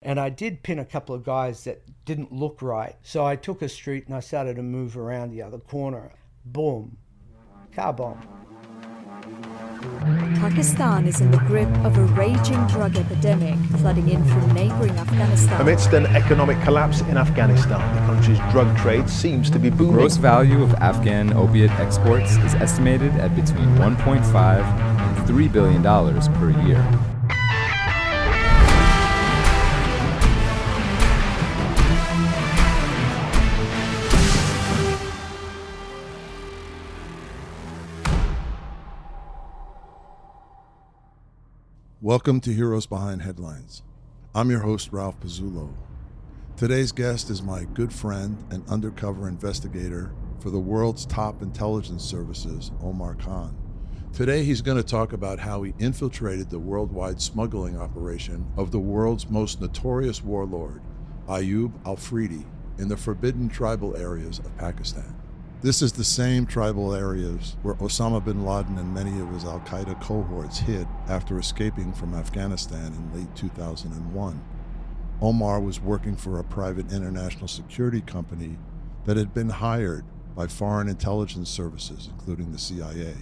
And I did pin a couple of guys that didn't look right. So I took a street and I started to move around the other corner. Boom. Car bomb. Pakistan is in the grip of a raging drug epidemic flooding in from neighbouring Afghanistan. Amidst an economic collapse in Afghanistan, the country's drug trade seems to be booming. The gross value of Afghan opiate exports is estimated at between $1.5 and $3 billion per year. Welcome to Heroes Behind Headlines. I'm your host, Ralph Pizzullo. Today's guest is my good friend and undercover investigator for the world's top intelligence services, Omar Kahn. Today he's going to talk about how he infiltrated the worldwide smuggling operation of the world's most notorious warlord, Ayub Afridi, in the forbidden tribal areas of Pakistan. This is the same tribal areas where Osama bin Laden and many of his Al-Qaeda cohorts hid after escaping from Afghanistan in late 2001. Omar was working for a private international security company that had been hired by foreign intelligence services, including the CIA.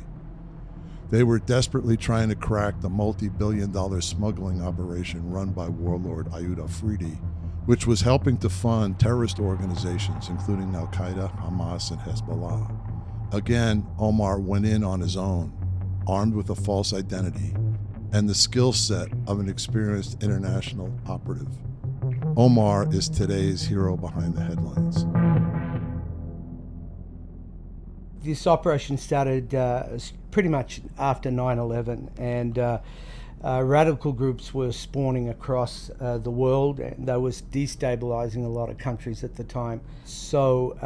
They were desperately trying to crack the multi-billion-dollar smuggling operation run by warlord Ayub Afridi, which was helping to fund terrorist organizations including Al-Qaeda, Hamas, and Hezbollah. Again, Omar went in on his own, armed with a false identity and the skill set of an experienced international operative. Omar is today's hero behind the headlines. This operation started pretty much after 9/11, and radical groups were spawning across the world, and that was destabilizing a lot of countries at the time. So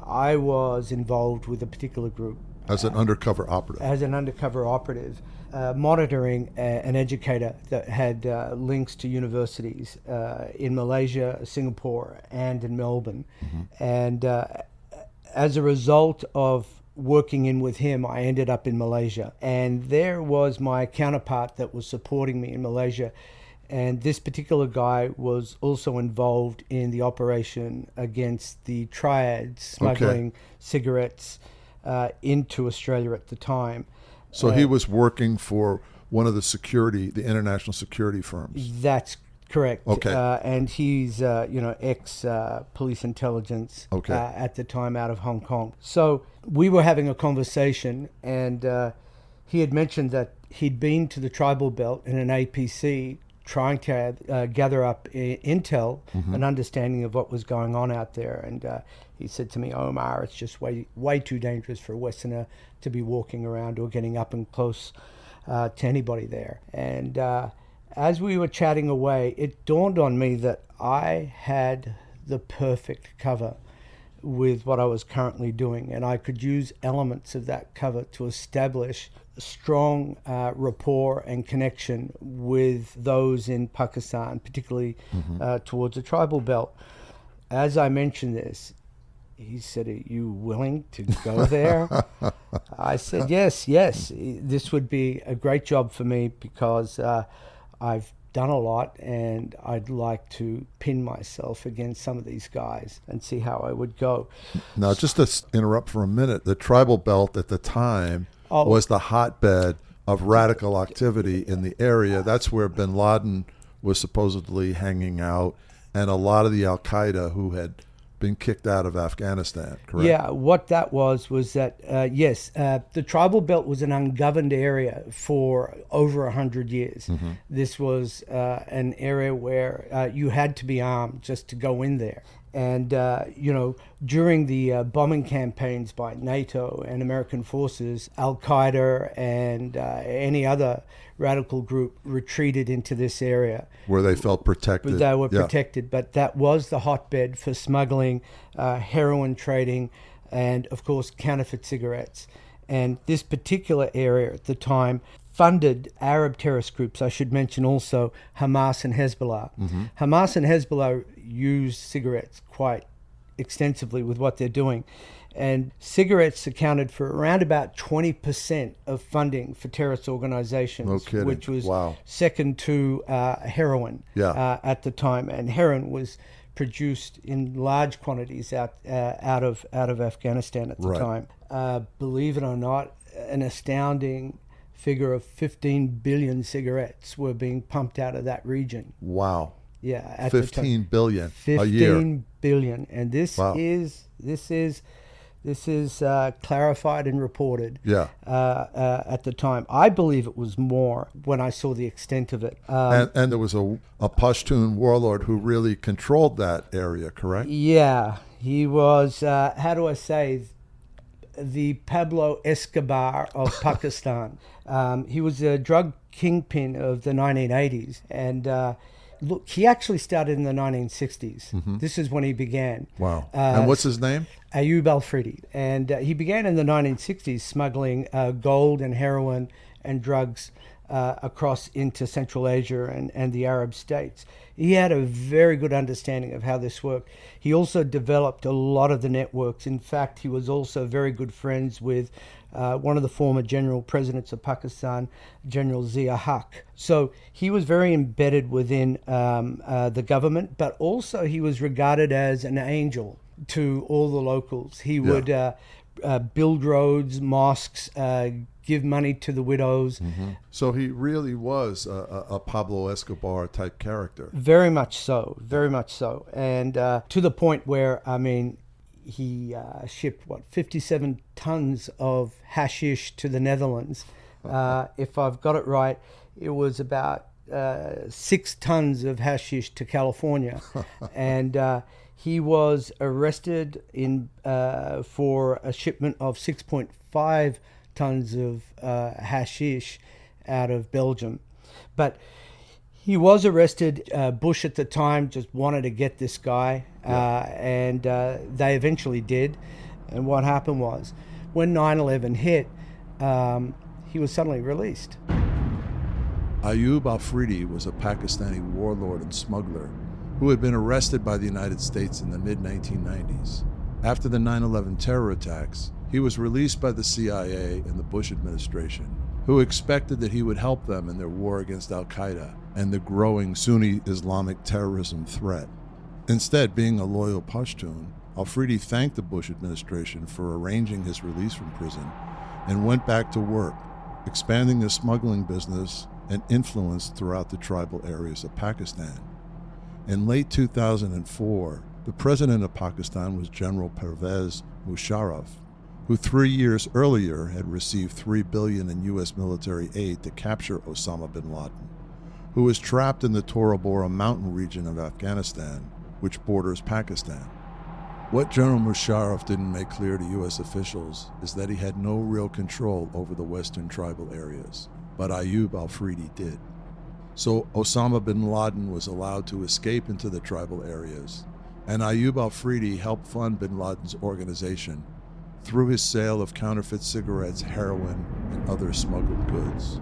I was involved with a particular group. As an undercover operative? As an undercover operative, monitoring an educator that had links to universities in Malaysia, Singapore, and in Melbourne. Mm-hmm. And as a result of working in with him, I ended up in Malaysia, and there was my counterpart that was supporting me in Malaysia, and this particular guy was also involved in the operation against the triad smuggling cigarettes into Australia at the time. So he was working for one of the international security firms. That's correct. Okay. And he's, ex-police intelligence at the time out of Hong Kong. So we were having a conversation, and he had mentioned that he'd been to the tribal belt in an APC trying to gather up intel and understanding of what was going on out there. And he said to me, Omar, it's just way too dangerous for a Westerner to be walking around or getting up and close to anybody there. And as we were chatting away, it dawned on me that I had the perfect cover with what I was currently doing, and I could use elements of that cover to establish a strong rapport and connection with those in Pakistan, particularly towards the tribal belt. As I mentioned this, he said, are you willing to go there? I said, yes, this would be a great job for me because I've done a lot, and I'd like to pin myself against some of these guys and see how I would go. Now, just to interrupt for a minute, the tribal belt at the time was the hotbed of radical activity in the area. That's where bin Laden was supposedly hanging out, and a lot of the Al-Qaeda who had been kicked out of Afghanistan, correct? Yeah, what that was that, the tribal belt was an ungoverned area for over 100 years. Mm-hmm. This was an area where you had to be armed just to go in there. And, during the bombing campaigns by NATO and American forces, Al-Qaeda and any other radical group retreated into this area. Where they felt protected. They were protected, but that was the hotbed for smuggling, heroin trading, and, of course, counterfeit cigarettes. And this particular area at the time funded Arab terrorist groups. I should mention also Hamas and Hezbollah. Mm-hmm. Hamas and Hezbollah used cigarettes quite extensively with what they're doing. And cigarettes accounted for around about 20% of funding for terrorist organizations, No kidding. which was Wow. second to heroin at the time. And heroin was produced in large quantities out of Afghanistan at the time. Believe it or not, an astounding figure of 15 billion cigarettes were being pumped out of that region. Wow. Yeah, at 15 billion 15 a year. billion, and this Wow. This is clarified and reported Yeah. At the time. I believe it was more when I saw the extent of it. And there was a Pashtun warlord who really controlled that area, correct? Yeah, he was, how do I say, the Pablo Escobar of Pakistan. He was a drug kingpin of the 1980s. And look, he actually started in the 1960s. Mm-hmm. This is when he began. Wow. And what's his name? Ayub Afridi. And he began in the 1960s smuggling gold and heroin and drugs across into Central Asia and the Arab states. He had a very good understanding of how this worked. He also developed a lot of the networks. In fact, he was also very good friends with one of the former general presidents of Pakistan, General Zia-ul-Haq. So he was very embedded within the government, but also he was regarded as an angel to all the locals. He would build roads, mosques, give money to the widows. Mm-hmm. So he really was a Pablo Escobar type character. Very much so, very much so. And to the point where, I mean, he shipped, 57 tons of hashish to the Netherlands. If I've got it right, it was about 6 tons of hashish to California. And he was arrested for a shipment of 6.5 tons of hashish out of Belgium. But he was arrested. Bush at the time just wanted to get this guy, and they eventually did. And what happened was, when 9/11 hit, he was suddenly released. Ayub Afridi was a Pakistani warlord and smuggler who had been arrested by the United States in the mid-1990s. After the 9/11 terror attacks, he was released by the CIA and the Bush administration, who expected that he would help them in their war against Al-Qaeda and the growing Sunni Islamic terrorism threat. Instead, being a loyal Pashtun, Afridi thanked the Bush administration for arranging his release from prison and went back to work, expanding the smuggling business and influence throughout the tribal areas of Pakistan. In late 2004, the president of Pakistan was General Pervez Musharraf, who 3 years earlier had received $3 billion in U.S. military aid to capture Osama bin Laden, who was trapped in the Tora Bora mountain region of Afghanistan, which borders Pakistan. What General Musharraf didn't make clear to U.S. officials is that he had no real control over the western tribal areas, but Ayub Afridi did. So Osama bin Laden was allowed to escape into the tribal areas, and Ayub Afridi helped fund bin Laden's organization through his sale of counterfeit cigarettes, heroin, and other smuggled goods.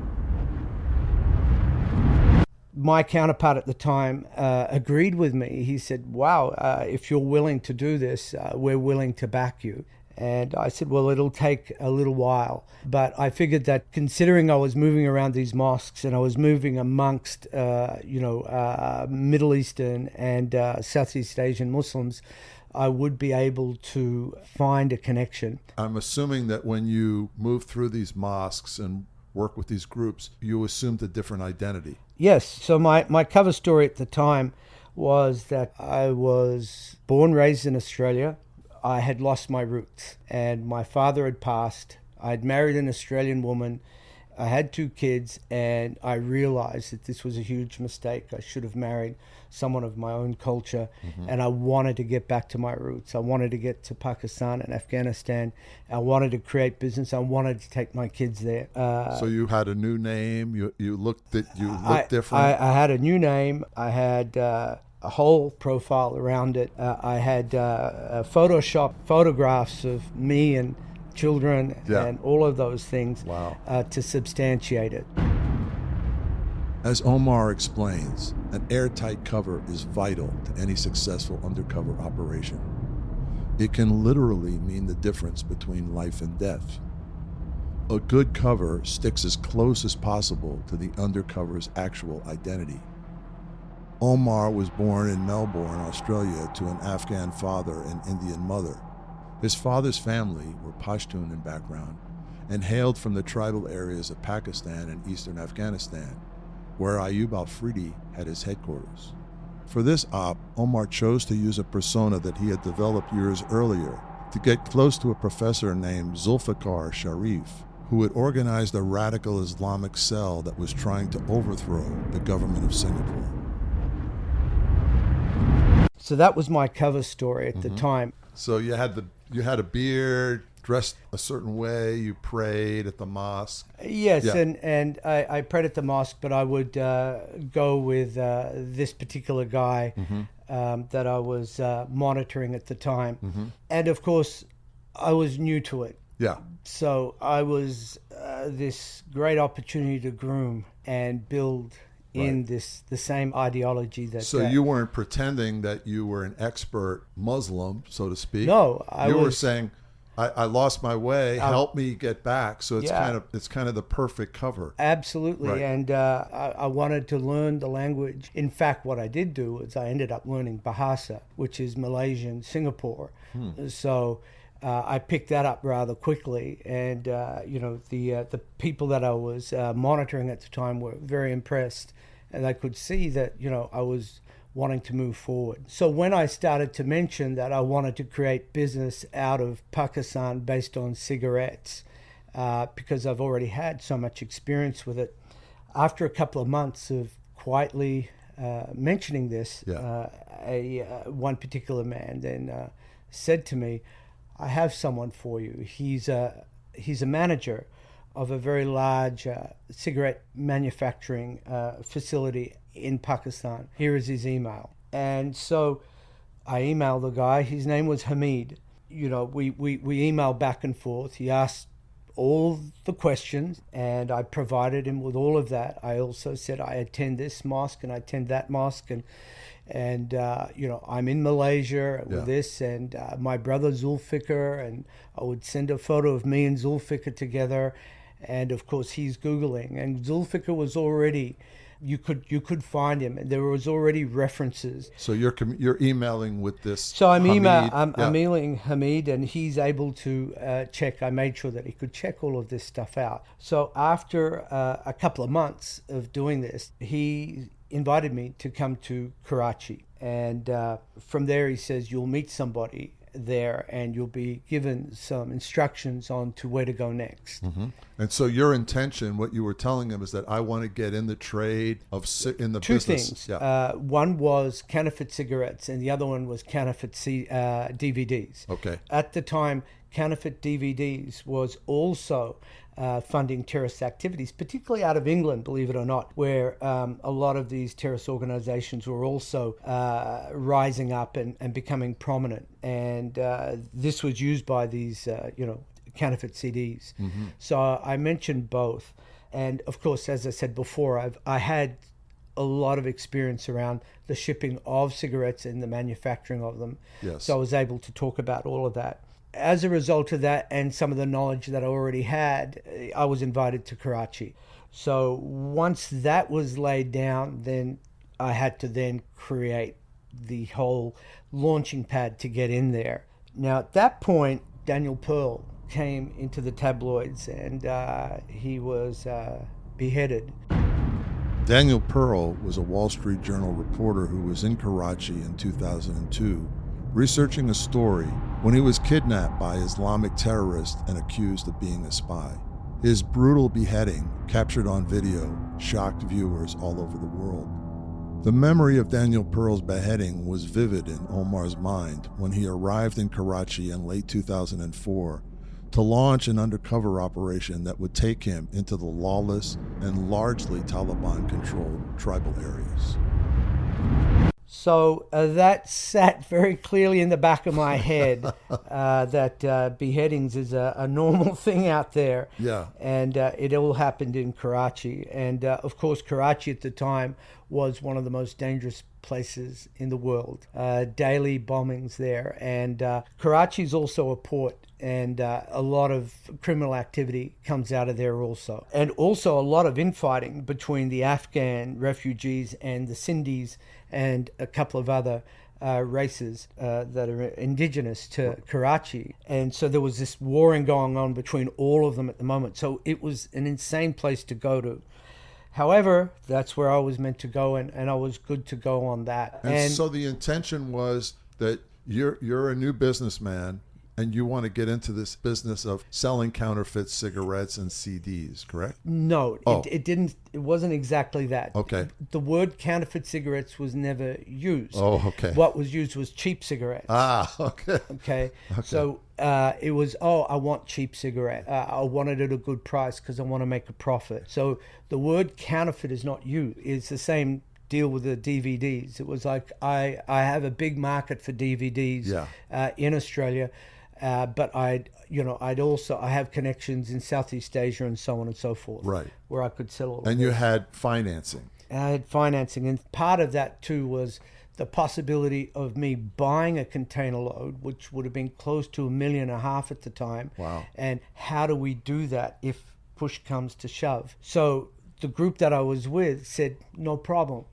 My counterpart at the time agreed with me. He said, wow, if you're willing to do this, we're willing to back you. And I said, well, it'll take a little while. But I figured that considering I was moving around these mosques and I was moving amongst, Middle Eastern and Southeast Asian Muslims, I would be able to find a connection. I'm assuming that when you move through these mosques and work with these groups, you assumed a different identity. Yes. So my cover story at the time was that I was born, raised in Australia. I had lost my roots and my father had passed. I'd married an Australian woman. I had 2 kids and I realized that this was a huge mistake. I should have married someone of my own culture, and I wanted to get back to my roots. I wanted to get to Pakistan and Afghanistan. I wanted to create business. I wanted to take my kids there. So you had a new name. You looked different. I had a new name. I had a whole profile around it. I had Photoshop photographs of me and children and all of those things to substantiate it. As Omar explains, an airtight cover is vital to any successful undercover operation. it can literally mean the difference between life and death. A good cover sticks as close as possible to the undercover's actual identity. Omar was born in Melbourne, Australia, to an Afghan father and Indian mother. His father's family were Pashtun in background and hailed from the tribal areas of Pakistan and eastern Afghanistan, where Ayub Afridi had his headquarters. For this op, Omar chose to use a persona that he had developed years earlier to get close to a professor named Zulfikar Sharif, who had organized a radical Islamic cell that was trying to overthrow the government of Singapore. So that was my cover story at the time. So you had a beard, dressed a certain way, you prayed at the mosque. Yes, yeah. and I prayed at the mosque, but I would go with this particular guy that I was monitoring at the time. And of course, I was new to it. Yeah. So I was this great opportunity to groom and build in the same ideology that. So you weren't pretending that you were an expert Muslim, so to speak. No, you were saying, I lost my way. Help me get back. So it's kind of the perfect cover. Absolutely, right. And I wanted to learn the language. In fact, what I did do is I ended up learning Bahasa, which is Malaysian Singapore. So I picked that up rather quickly, and the people that I was monitoring at the time were very impressed, and they could see that I was wanting to move forward. So when I started to mention that I wanted to create business out of Pakistan based on cigarettes, because I've already had so much experience with it, after a couple of months of quietly mentioning this, one particular man then said to me, "I have someone for you. He's a manager of a very large cigarette manufacturing facility in Pakistan. Here is his email." And so I emailed the guy. His name was Hamid. We emailed back and forth. He asked all the questions, and I provided him with all of that. I also said I attend this mosque and I attend that mosque, and I'm in Malaysia with this, and my brother Zulfikar, and I would send a photo of me and Zulfikar together, and of course he's Googling, and Zulfikar was already, you could find him, and there was already references. So you're emailing with this. So I'm emailing Hamid, and he's able to check. I made sure that he could check all of this stuff out. So after a couple of months of doing this, he invited me to come to Karachi, and from there he says you'll meet somebody there and you'll be given some instructions on to where to go next. And so your intention, what you were telling him, is that I want to get in the trade of in the two business. Things. One was counterfeit cigarettes, and the other one was counterfeit DVDs. Okay. At the time, counterfeit DVDs was also funding terrorist activities, particularly out of England, believe it or not, where a lot of these terrorist organizations were also rising up and becoming prominent. And this was used by these, counterfeit CDs. So I mentioned both. And of course, as I said before, I had a lot of experience around the shipping of cigarettes and the manufacturing of them. Yes. So I was able to talk about all of that. As a result of that and some of the knowledge that I already had, I was invited to Karachi. So once that was laid down, then I had to then create the whole launching pad to get in there. Now at that point, Daniel Pearl came into the tabloids, and he was beheaded. Daniel Pearl was a Wall Street Journal reporter who was in Karachi in 2002 researching a story when he was kidnapped by Islamic terrorists and accused of being a spy. His brutal beheading, captured on video, shocked viewers all over the world. The memory of Daniel Pearl's beheading was vivid in Omar's mind when he arrived in Karachi in late 2004 to launch an undercover operation that would take him into the lawless and largely Taliban-controlled tribal areas. So that sat very clearly in the back of my head, that beheadings is a normal thing out there. Yeah. And it all happened in Karachi. And of course, Karachi at the time was one of the most dangerous places in the world. Daily bombings there. And Karachi is also a port, and a lot of criminal activity comes out of there also. And also a lot of infighting between the Afghan refugees and the Sindhis and a couple of other races that are indigenous to Karachi. And so there was this warring going on between all of them at the moment. So it was an insane place to go to. However, that's where I was meant to go, and I was good to go on that. And so the intention was that you're a new businessman, and you want to get into this business of selling counterfeit cigarettes and CDs, correct? No, it didn't. It wasn't exactly that. Okay. The word counterfeit cigarettes was never used. Oh, okay. What was used was cheap cigarettes. Ah, okay. Okay. So it was, I want cheap cigarette. I want it at a good price because I want to make a profit. So the word counterfeit is not used. It's the same deal with the DVDs. It was like, I have a big market for DVDs in Australia. But I have connections in Southeast Asia and so on and so forth, right, where I could sell all of And this. you had financing. I had financing, and part of that too was the possibility of me buying a container load, which would have been close to $1.5 million at the time. Wow. And how do we do that if push comes to shove? So the group that I was with said, no problem.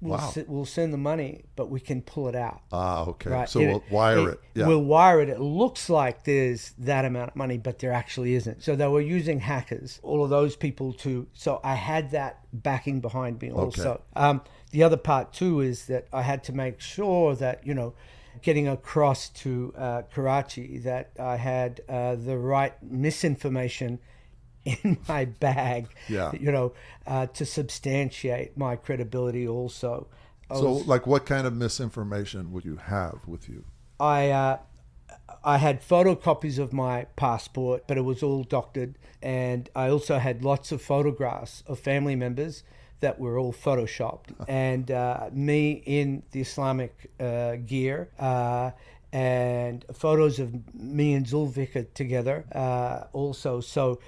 We'll send the money, but we can pull it out. Ah, okay. Right? So we'll wire it. Yeah. We'll wire it. It looks like there's that amount of money, but there actually isn't. So they were using hackers, all of those people too. So I had that backing behind me also. Okay. The other part too is that I had to make sure that, getting across to Karachi, that I had the right misinformation in my bag, to substantiate my credibility also. Like what kind of misinformation would you have with you? I had photocopies of my passport, but it was all doctored. And I also had lots of photographs of family members that were all photoshopped. And me in the Islamic gear, and photos of me and Zulfikar together also. So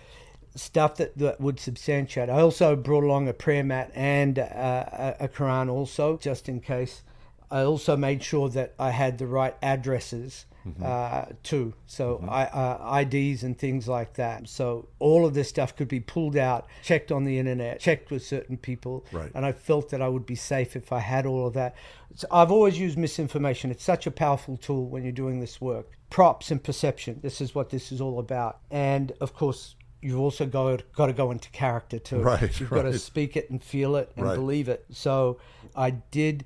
stuff that would substantiate. I also brought along a prayer mat and a Quran also, just in case. I also made sure that I had the right addresses too. So IDs and things like that. So all of this stuff could be pulled out, checked on the internet, checked with certain people. Right. And I felt that I would be safe if I had all of that. So I've always used misinformation. It's such a powerful tool when you're doing this work. Props and perception. This is what this is all about. And of course, you've also got to go into character too. Right, You've got to speak it and feel it and believe it. So I did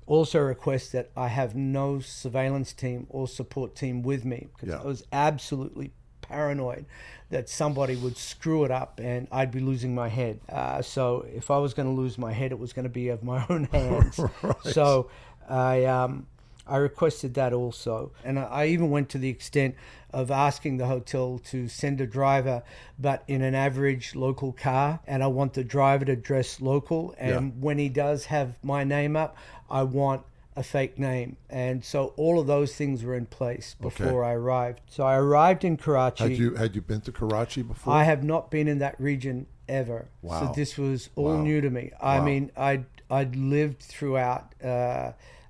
also request that I have no surveillance team or support team with me, because I was absolutely paranoid that somebody would screw it up and I'd be losing my head. So if I was going to lose my head, it was going to be of my own hands. So I requested that also. And I even went to the extent of asking the hotel to send a driver, but in an average local car. And I want the driver to dress local. And when he does have my name up, I want a fake name. And so all of those things were in place before I arrived. So I arrived in Karachi. Had you been to Karachi before? I have not been in that region ever. Wow. So this was all new to me. I mean, I'd lived throughout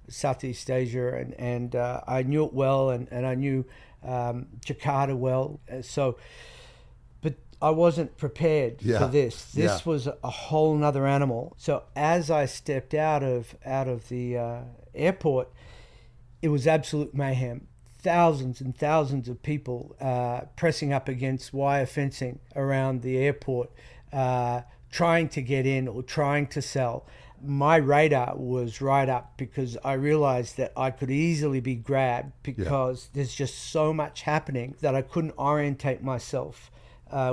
Southeast Asia, and I knew it well, and I knew Jakarta well. But I wasn't prepared for this. This was a whole nother animal. So as I stepped out of the airport, it was absolute mayhem. Thousands and thousands of people pressing up against wire fencing around the airport, trying to get in or trying to sell. My radar was right up because I realized that I could easily be grabbed because there's just so much happening that I couldn't orientate myself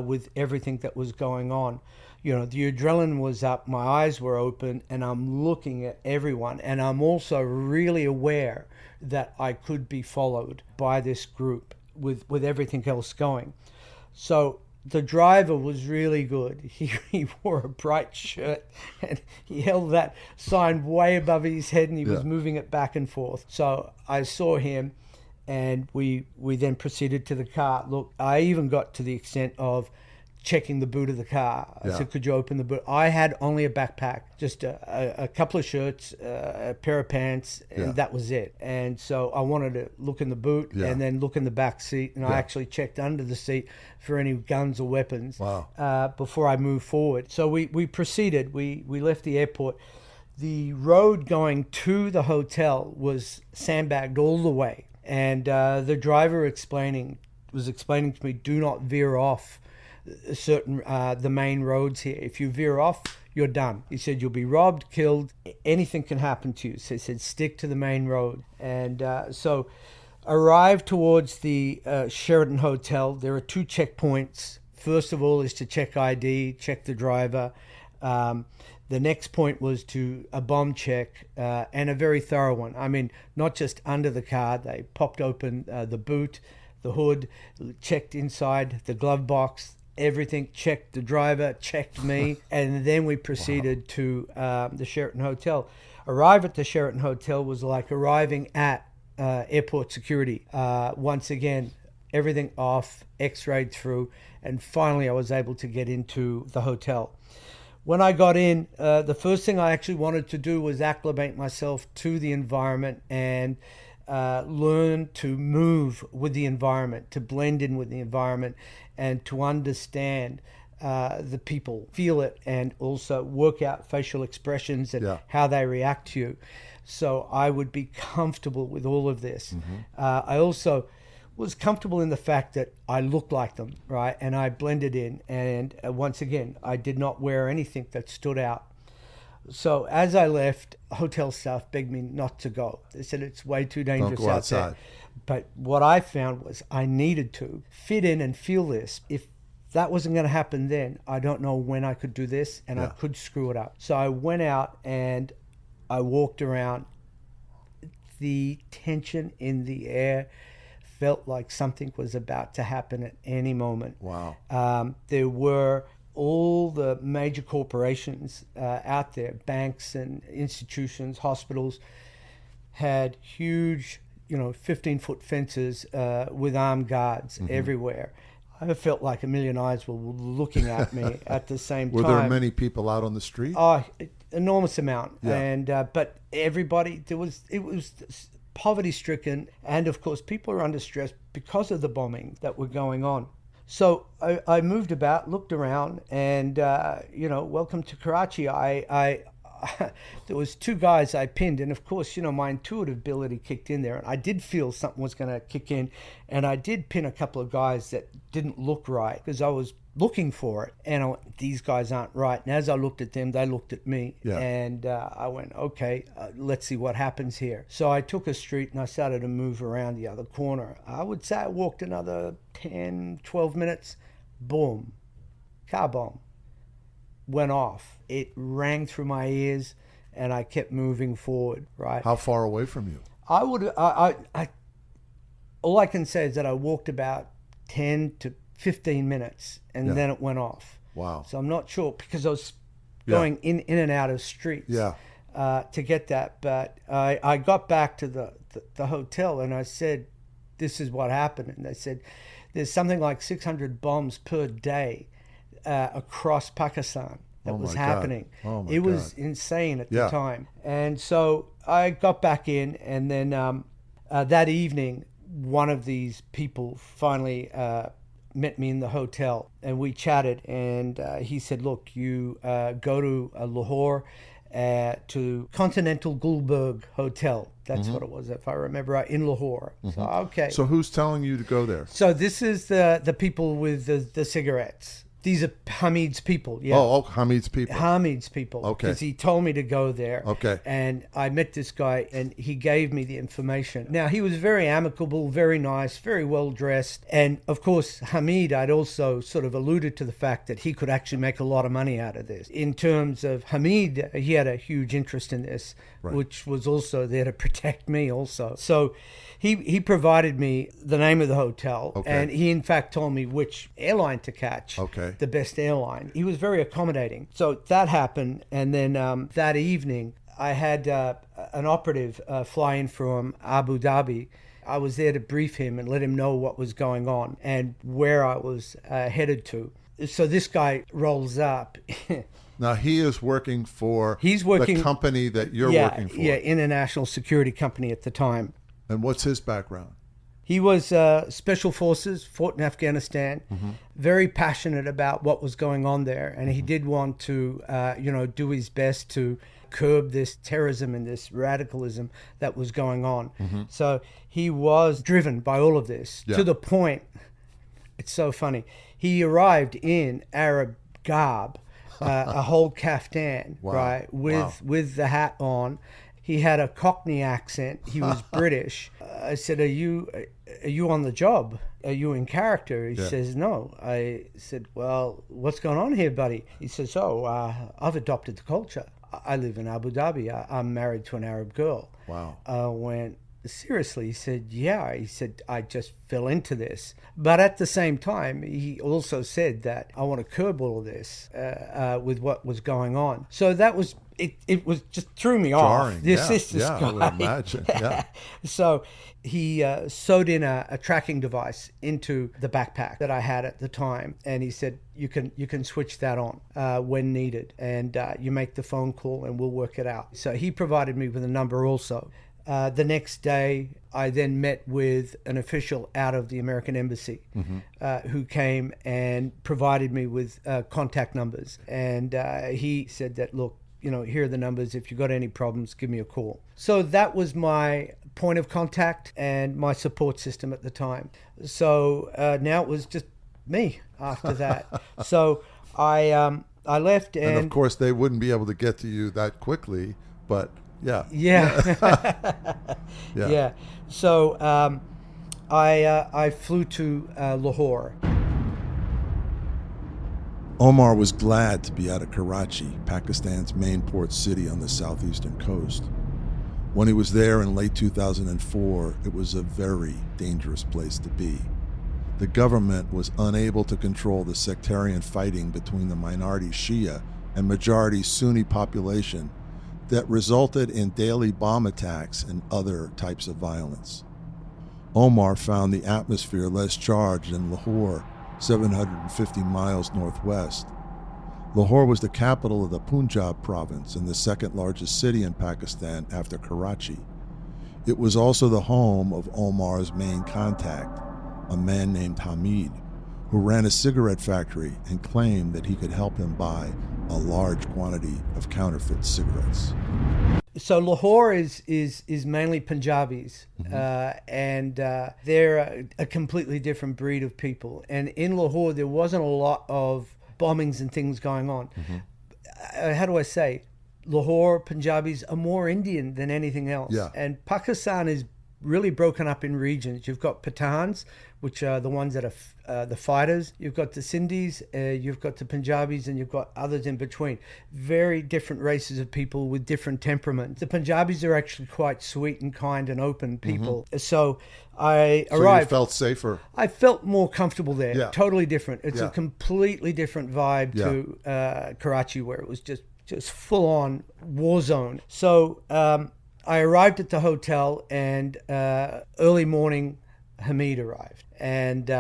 with everything that was going on. The adrenaline was up, my eyes were open, and I'm looking at everyone. And I'm also really aware that I could be followed by this group with everything else going. So the driver was really good. He wore a bright shirt and he held that sign way above his head and he was moving it back and forth. So I saw him and we then proceeded to the car. Look, I even got to the extent of checking the boot of the car. I said, could you open the boot? I had only a backpack, just a couple of shirts, a pair of pants, and that was it. And so I wanted to look in the boot and then look in the back seat, and I actually checked under the seat for any guns or weapons before I moved forward. So we proceeded. We left the airport. The road going to the hotel was sandbagged all the way. And the driver was explaining to me, do not veer off certain the main roads here. If you veer off, you're done. He said you'll be robbed, killed, anything can happen to you. So he said stick to the main road. And so arrived towards the Sheraton Hotel. There are 2 checkpoints. First of all is to check ID, check the driver. The next point was to a bomb check, and a very thorough one. I mean, not just under the car. They popped open the boot, the hood, checked inside the glove box, everything, checked the driver, checked me, and then we proceeded to the Sheraton Hotel. Arrive at the Sheraton Hotel was like arriving at airport security. Once again, everything off, x-rayed through, and finally I was able to get into the hotel. When I got in, the first thing I actually wanted to do was acclimate myself to the environment and learn to move with the environment, to blend in with the environment, and to understand the people, feel it, and also work out facial expressions and how they react to you. So I would be comfortable with all of this. I also was comfortable in the fact that I looked like them, right? And I blended in. And once again, I did not wear anything that stood out. So as I left, hotel staff begged me not to go. They said it's way too dangerous Don't go out there. outside. But what I found was I needed to fit in and feel this. If that wasn't going to happen then, I don't know when I could do this, and I could screw it up. So I went out and I walked around. The tension in the air felt like something was about to happen at any moment. Wow. There were all the major corporations out there, banks and institutions, hospitals, had huge, 15-foot fences with armed guards everywhere. I felt like a million eyes were looking at me at the same time. Were there many people out on the street? Oh, enormous amount. Yeah. And but everybody, it was poverty-stricken, and of course people are under stress because of the bombing that were going on. So I moved about, looked around, and welcome to Karachi. I there was 2 guys I pinned, and of course, my intuitive ability kicked in there, and I did feel something was going to kick in, and I did pin a couple of guys that didn't look right because I was looking for it, and I went, these guys aren't right. And as I looked at them, they looked at me, and I went, okay, let's see what happens here. So I took a street and I started to move around the other corner. I would say I walked another 10, 12 minutes. Boom, car bomb went off. It rang through my ears, and I kept moving forward. Right. How far away from you? All I can say is that I walked about 10 to 15 minutes, and then it went off. Wow. So I'm not sure, because I was going in and out of streets to get that. But I got back to the hotel, and I said, this is what happened. And they said, there's something like 600 bombs per day across Pakistan that was happening. It was insane at the time. And so I got back in, and then that evening, one of these people finally met me in the hotel, and we chatted, and he said, look, you go to Lahore to Continental Gulberg Hotel. That's what it was, if I remember right, in Lahore. So, okay. So who's telling you to go there? So this is the people with the cigarettes. These are Hamid's people, Oh, Hamid's people. Hamid's people. Okay. Because he told me to go there. Okay. And I met this guy, and he gave me the information. Now, he was very amicable, very nice, very well dressed. And of course, Hamid, I'd also sort of alluded to the fact that he could actually make a lot of money out of this. In terms of Hamid, he had a huge interest in this, which was also there to protect me also. So he provided me the name of the hotel, and he in fact told me which airline to catch, the best airline. He was very accommodating. So that happened, and then that evening I had an operative fly in from Abu Dhabi. I was there to brief him and let him know what was going on and where I was headed to. So this guy rolls up. Now he is working for the company that you're working for. Yeah, International Security Company at the time. And what's his background? He was Special Forces, fought in Afghanistan, very passionate about what was going on there. And he did want to, do his best to curb this terrorism and this radicalism that was going on. So he was driven by all of this to the point, it's so funny, he arrived in Arab garb, a whole kaftan, right, with the hat on. He had a Cockney accent. He was British. I said, are you on the job? Are you in character? He says, no. I said, well, what's going on here, buddy? He says, I've adopted the culture. I live in Abu Dhabi. I'm married to an Arab girl. Wow. I went, seriously? He said, yeah. He said, I just fell into this. But at the same time, he also said that I want to curb all of this with what was going on. So that was, it was just threw me jarring. Off. This guy. I would imagine. Yeah. So he sewed in a tracking device into the backpack that I had at the time. And he said, you can switch that on when needed. And you make the phone call and we'll work it out. So he provided me with a number also. The next day, I then met with an official out of the American Embassy who came and provided me with contact numbers. And he said that, look, here are the numbers. If you've got any problems, give me a call. So that was my point of contact and my support system at the time. So now it was just me after that. So I left. And of course, they wouldn't be able to get to you that quickly, but... Yeah. Yeah. So I flew to Lahore. Omar was glad to be out of Karachi, Pakistan's main port city on the southeastern coast. When he was there in late 2004, it was a very dangerous place to be. The government was unable to control the sectarian fighting between the minority Shia and majority Sunni population that resulted in daily bomb attacks and other types of violence. Omar found the atmosphere less charged in Lahore, 750 miles northwest. Lahore was the capital of the Punjab province and the second largest city in Pakistan after Karachi. It was also the home of Omar's main contact, a man named Hamid, who ran a cigarette factory and claimed that he could help him buy a large quantity of counterfeit cigarettes. So Lahore is mainly Punjabis, and they're a completely different breed of people. And in Lahore, there wasn't a lot of bombings and things going on. How do I say? Lahore, Punjabis are more Indian than anything else. Yeah. And Pakistan is really broken up in regions. You've got Pathans, which are the ones that are the fighters. You've got the Sindhis, you've got the Punjabis, and you've got others in between. Very different races of people with different temperaments. The Punjabis are actually quite sweet and kind and open people. So I arrived. So you felt safer? I felt more comfortable there. Yeah. Totally different. It's Yeah. a completely different vibe to Karachi, where it was just full-on war zone. So I arrived at the hotel, and early morning, Hamid arrived, and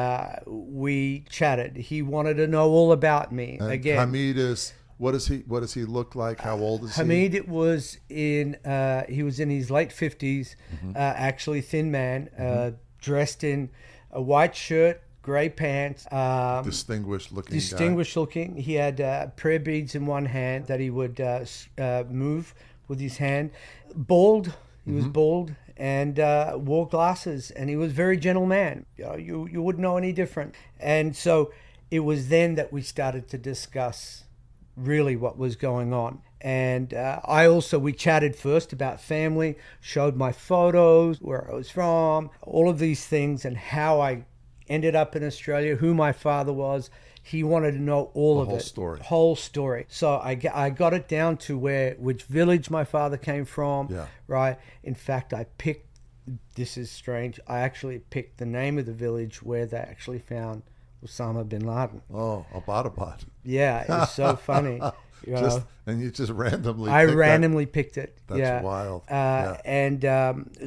we chatted. He wanted to know all about me. And again. Hamid is, what does he look like? How old is he? Hamid was in his late 50s, actually thin man, dressed in a white shirt, gray pants. Distinguished looking. He had prayer beads in one hand that he would move with his hand. Bald. He was bald and wore glasses, and he was a very gentle man. You wouldn't know any different. And so it was then that we started to discuss really what was going on. And we chatted first about family, showed my photos, where I was from, all of these things, and how I ended up in Australia, who my father was. He wanted to know all of it. Whole story. So I got it down to which village my father came from. Yeah. Right. In fact, this is strange, I actually picked the name of the village where they actually found Osama bin Laden. Oh, Abbottabad. Yeah, it was so funny. And you just randomly picked it. That's wild. And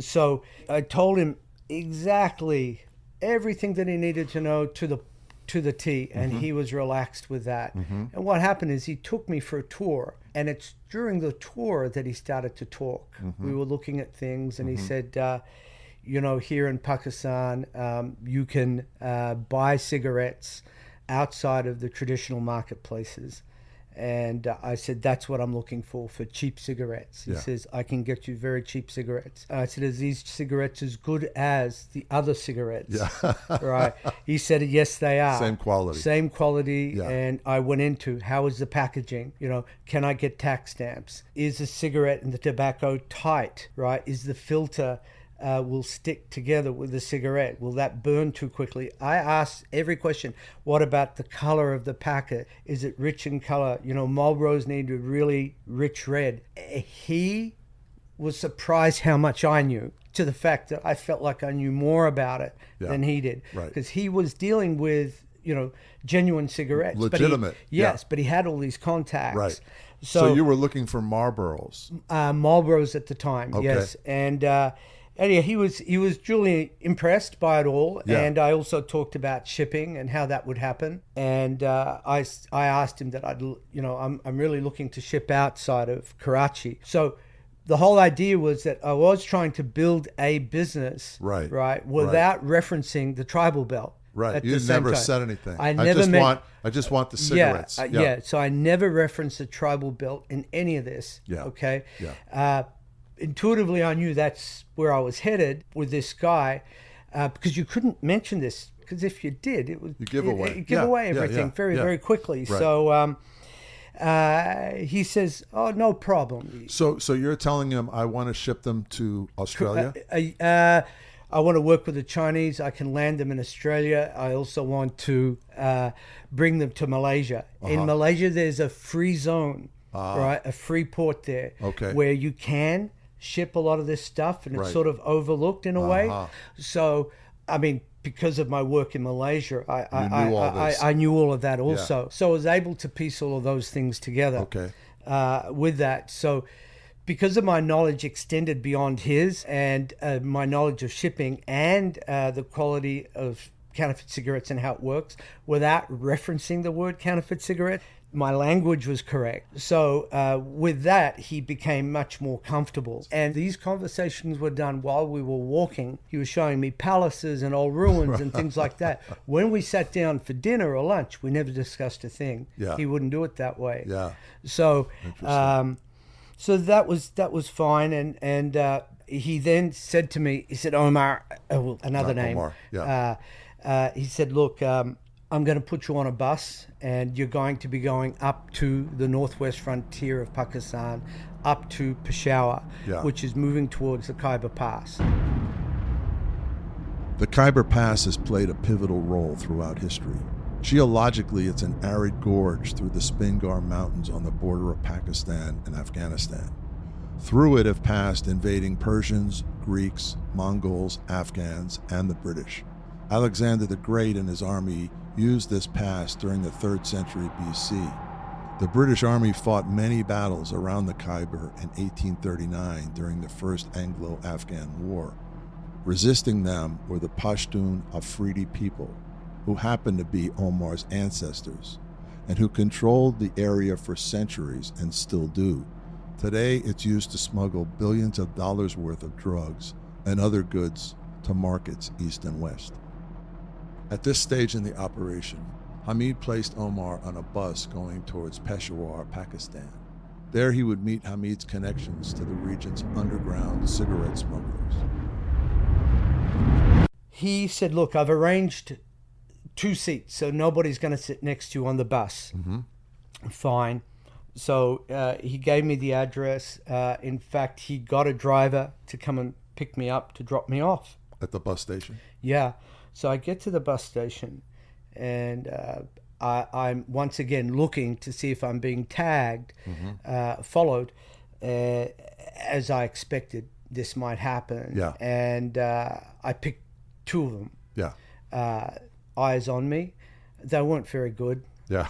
so I told him exactly everything that he needed to know, to the to the T, and he was relaxed with that. And what happened is he took me for a tour, and it's during the tour that he started to talk. We were looking at things, and he said, you know, here in Pakistan, you can buy cigarettes outside of the traditional marketplaces. And I said, that's what I'm looking for cheap cigarettes. He says, I can get you very cheap cigarettes. I said, is these cigarettes as good as the other cigarettes? Right. He said, yes, they are. Same quality. Same quality. And I went into, how is the packaging? You know, can I get tax stamps? Is the cigarette and the tobacco tight? Right. Is the filter will stick together with the cigarette? Will that burn too quickly? I asked every question. What about the color of the packet? Is it rich in color? You know, Marlboros need a really rich red. He was surprised how much I knew, to the fact that I felt like I knew more about it than he did. Because he was dealing with, you know, genuine cigarettes. Legitimate. But he had all these contacts. Right. So you were looking for Marlboros. Marlboros at the time, yes. And yeah, he was truly impressed by it all. And I also talked about shipping and how that would happen. And I asked him that I'm really looking to ship outside of Karachi. So the whole idea was that I was trying to build a business, right, without referencing the tribal belt. Right. You never said anything. I just want the cigarettes. So I never referenced the tribal belt in any of this. Okay. Intuitively, I knew that's where I was headed with this guy, because you couldn't mention this, because if you did, it would give away everything very quickly. Right. So he says, "Oh, no problem." So you're telling him, I want to ship them to Australia? I want to work with the Chinese. I can land them in Australia. I also want to bring them to Malaysia. In Malaysia, there's a free zone, right? A free port there, where you can ship a lot of this stuff, and it's sort of overlooked in a way. So, I mean, because of my work in Malaysia, I knew all of that also. So I was able to piece all of those things together with that. So because of my knowledge extended beyond his, and my knowledge of shipping and the quality of counterfeit cigarettes and how it works, without referencing the word counterfeit cigarette, my language was correct. So with that, he became much more comfortable. And these conversations were done while we were walking. He was showing me palaces and old ruins and things like that. When we sat down for dinner or lunch, we never discussed a thing. He wouldn't do it that way. So so that was fine. And he then said to me, he said, Omar, another name. Omar, he said, look, I'm going to put you on a bus, and you're going to be going up to the northwest frontier of Pakistan, up to Peshawar, which is moving towards the Khyber Pass. The Khyber Pass has played a pivotal role throughout history. Geologically, it's an arid gorge through the Spingar Mountains on the border of Pakistan and Afghanistan. Through it have passed invading Persians, Greeks, Mongols, Afghans, and the British. Alexander the Great and his army used this pass during the 3rd century BC. The British Army fought many battles around the Khyber in 1839 during the First Anglo-Afghan War. Resisting them were the Pashtun Afridi people, who happened to be Omar's ancestors, and who controlled the area for centuries and still do. Today, it's used to smuggle billions of dollars worth of drugs and other goods to markets east and west. At this stage in the operation, Hamid placed Omar on a bus going towards Peshawar, Pakistan. There he would meet Hamid's connections to the region's underground cigarette smugglers. He said, look, I've arranged 2 seats, so nobody's going to sit next to you on the bus. Fine. So he gave me the address. In fact, he got a driver to come and pick me up to drop me off. At the bus station? Yeah. So I get to the bus station, and I'm once again looking to see if I'm being tagged, followed, as I expected this might happen. And I picked 2 of them. Eyes on me. They weren't very good. They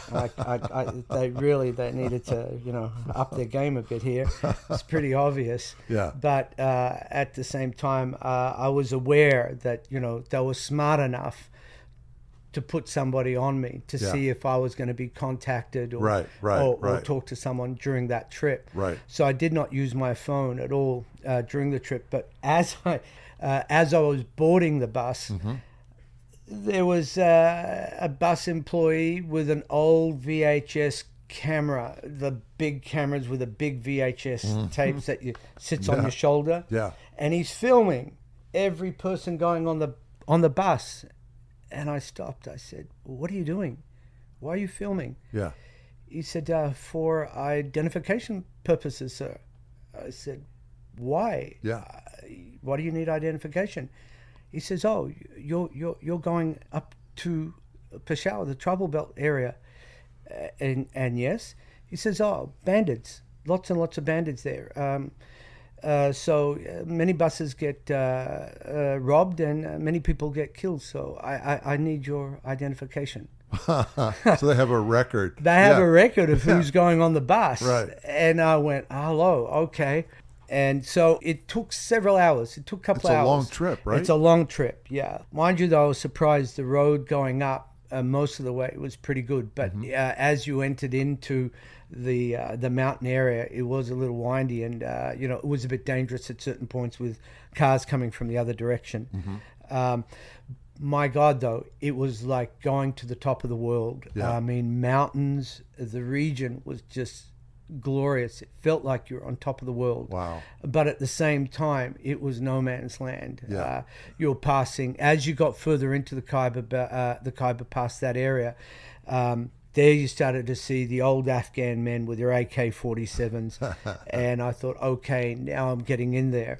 needed to, up their game a bit here. It's pretty obvious. But at the same time, I was aware that, they were smart enough to put somebody on me to see if I was going to be contacted or talk to someone during that trip. Right. So I did not use my phone at all during the trip. But as I was boarding the bus, there was a bus employee with an old VHS camera, the big cameras with the big VHS tapes that sits on your shoulder. Yeah. And he's filming every person going on the bus. And I stopped. I said, "What are you doing? Why are you filming?" Yeah. He said, "For identification purposes, sir." I said, "Why? Yeah. Why do you need identification?" He says, "Oh, you're going up to Peshawar, the Tribal Belt area." And yes, he says, "Oh, bandits, lots and lots of bandits there. So many buses get robbed and many people get killed. So I need your identification." So they have a record. They have a record of who's going on the bus. Right. And I went, "Hello, okay." And so it took several hours. It took a couple hours. It's a long trip, right? It's a long trip, yeah. Mind you, though, I was surprised the road going up most of the way was pretty good. But as you entered into the mountain area, it was a little windy, and it was a bit dangerous at certain points with cars coming from the other direction. My God, though, it was like going to the top of the world. I mean, mountains, the region was just glorious. It felt like you were on top of the world. Wow. But at the same time, it was no man's land. You were passing, as you got further into the Khyber Pass, that area, there you started to see the old Afghan men with their AK-47s. And I thought, okay, now I'm getting in there.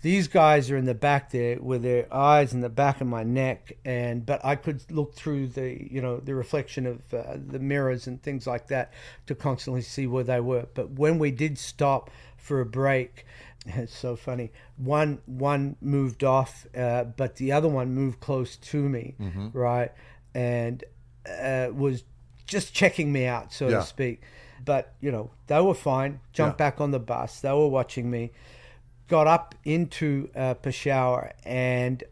These guys are in the back there with their eyes in the back of my neck. But I could look through the reflection of the mirrors and things like that to constantly see where they were. But when we did stop for a break, it's so funny. One moved off, but the other one moved close to me, right? And was just checking me out, so to speak. But, they were fine. Jumped back on the bus. They were watching me. Got up into Peshawar, and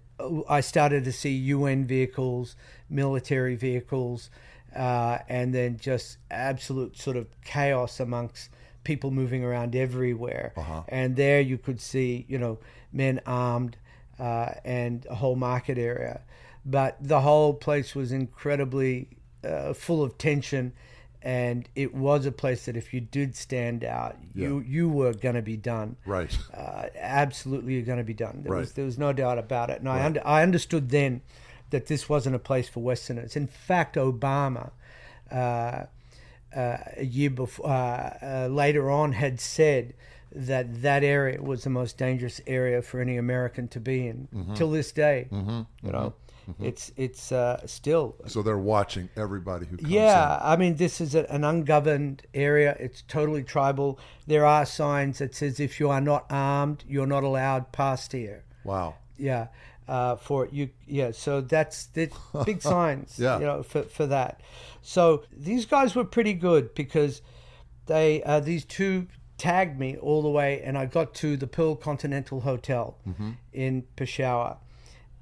I started to see UN vehicles, military vehicles, and then just absolute sort of chaos amongst people moving around everywhere. And there you could see, men armed and a whole market area. But the whole place was incredibly full of tension, and it was a place that if you did stand out, you were going to be done. Right. Absolutely, you're going to be done. There was no doubt about it. And I understood then that this wasn't a place for Westerners. In fact, Obama, a year before, later on, had said that area was the most dangerous area for any American to be in. Till this day, it's still. So they're watching everybody who comes in. I mean, this is an ungoverned area. It's totally tribal. There are signs that says if you are not armed, you're not allowed past here. Wow. For you, so that's the big signs, for that. So these guys were pretty good because these two tagged me all the way, and I got to the Pearl Continental Hotel in Peshawar,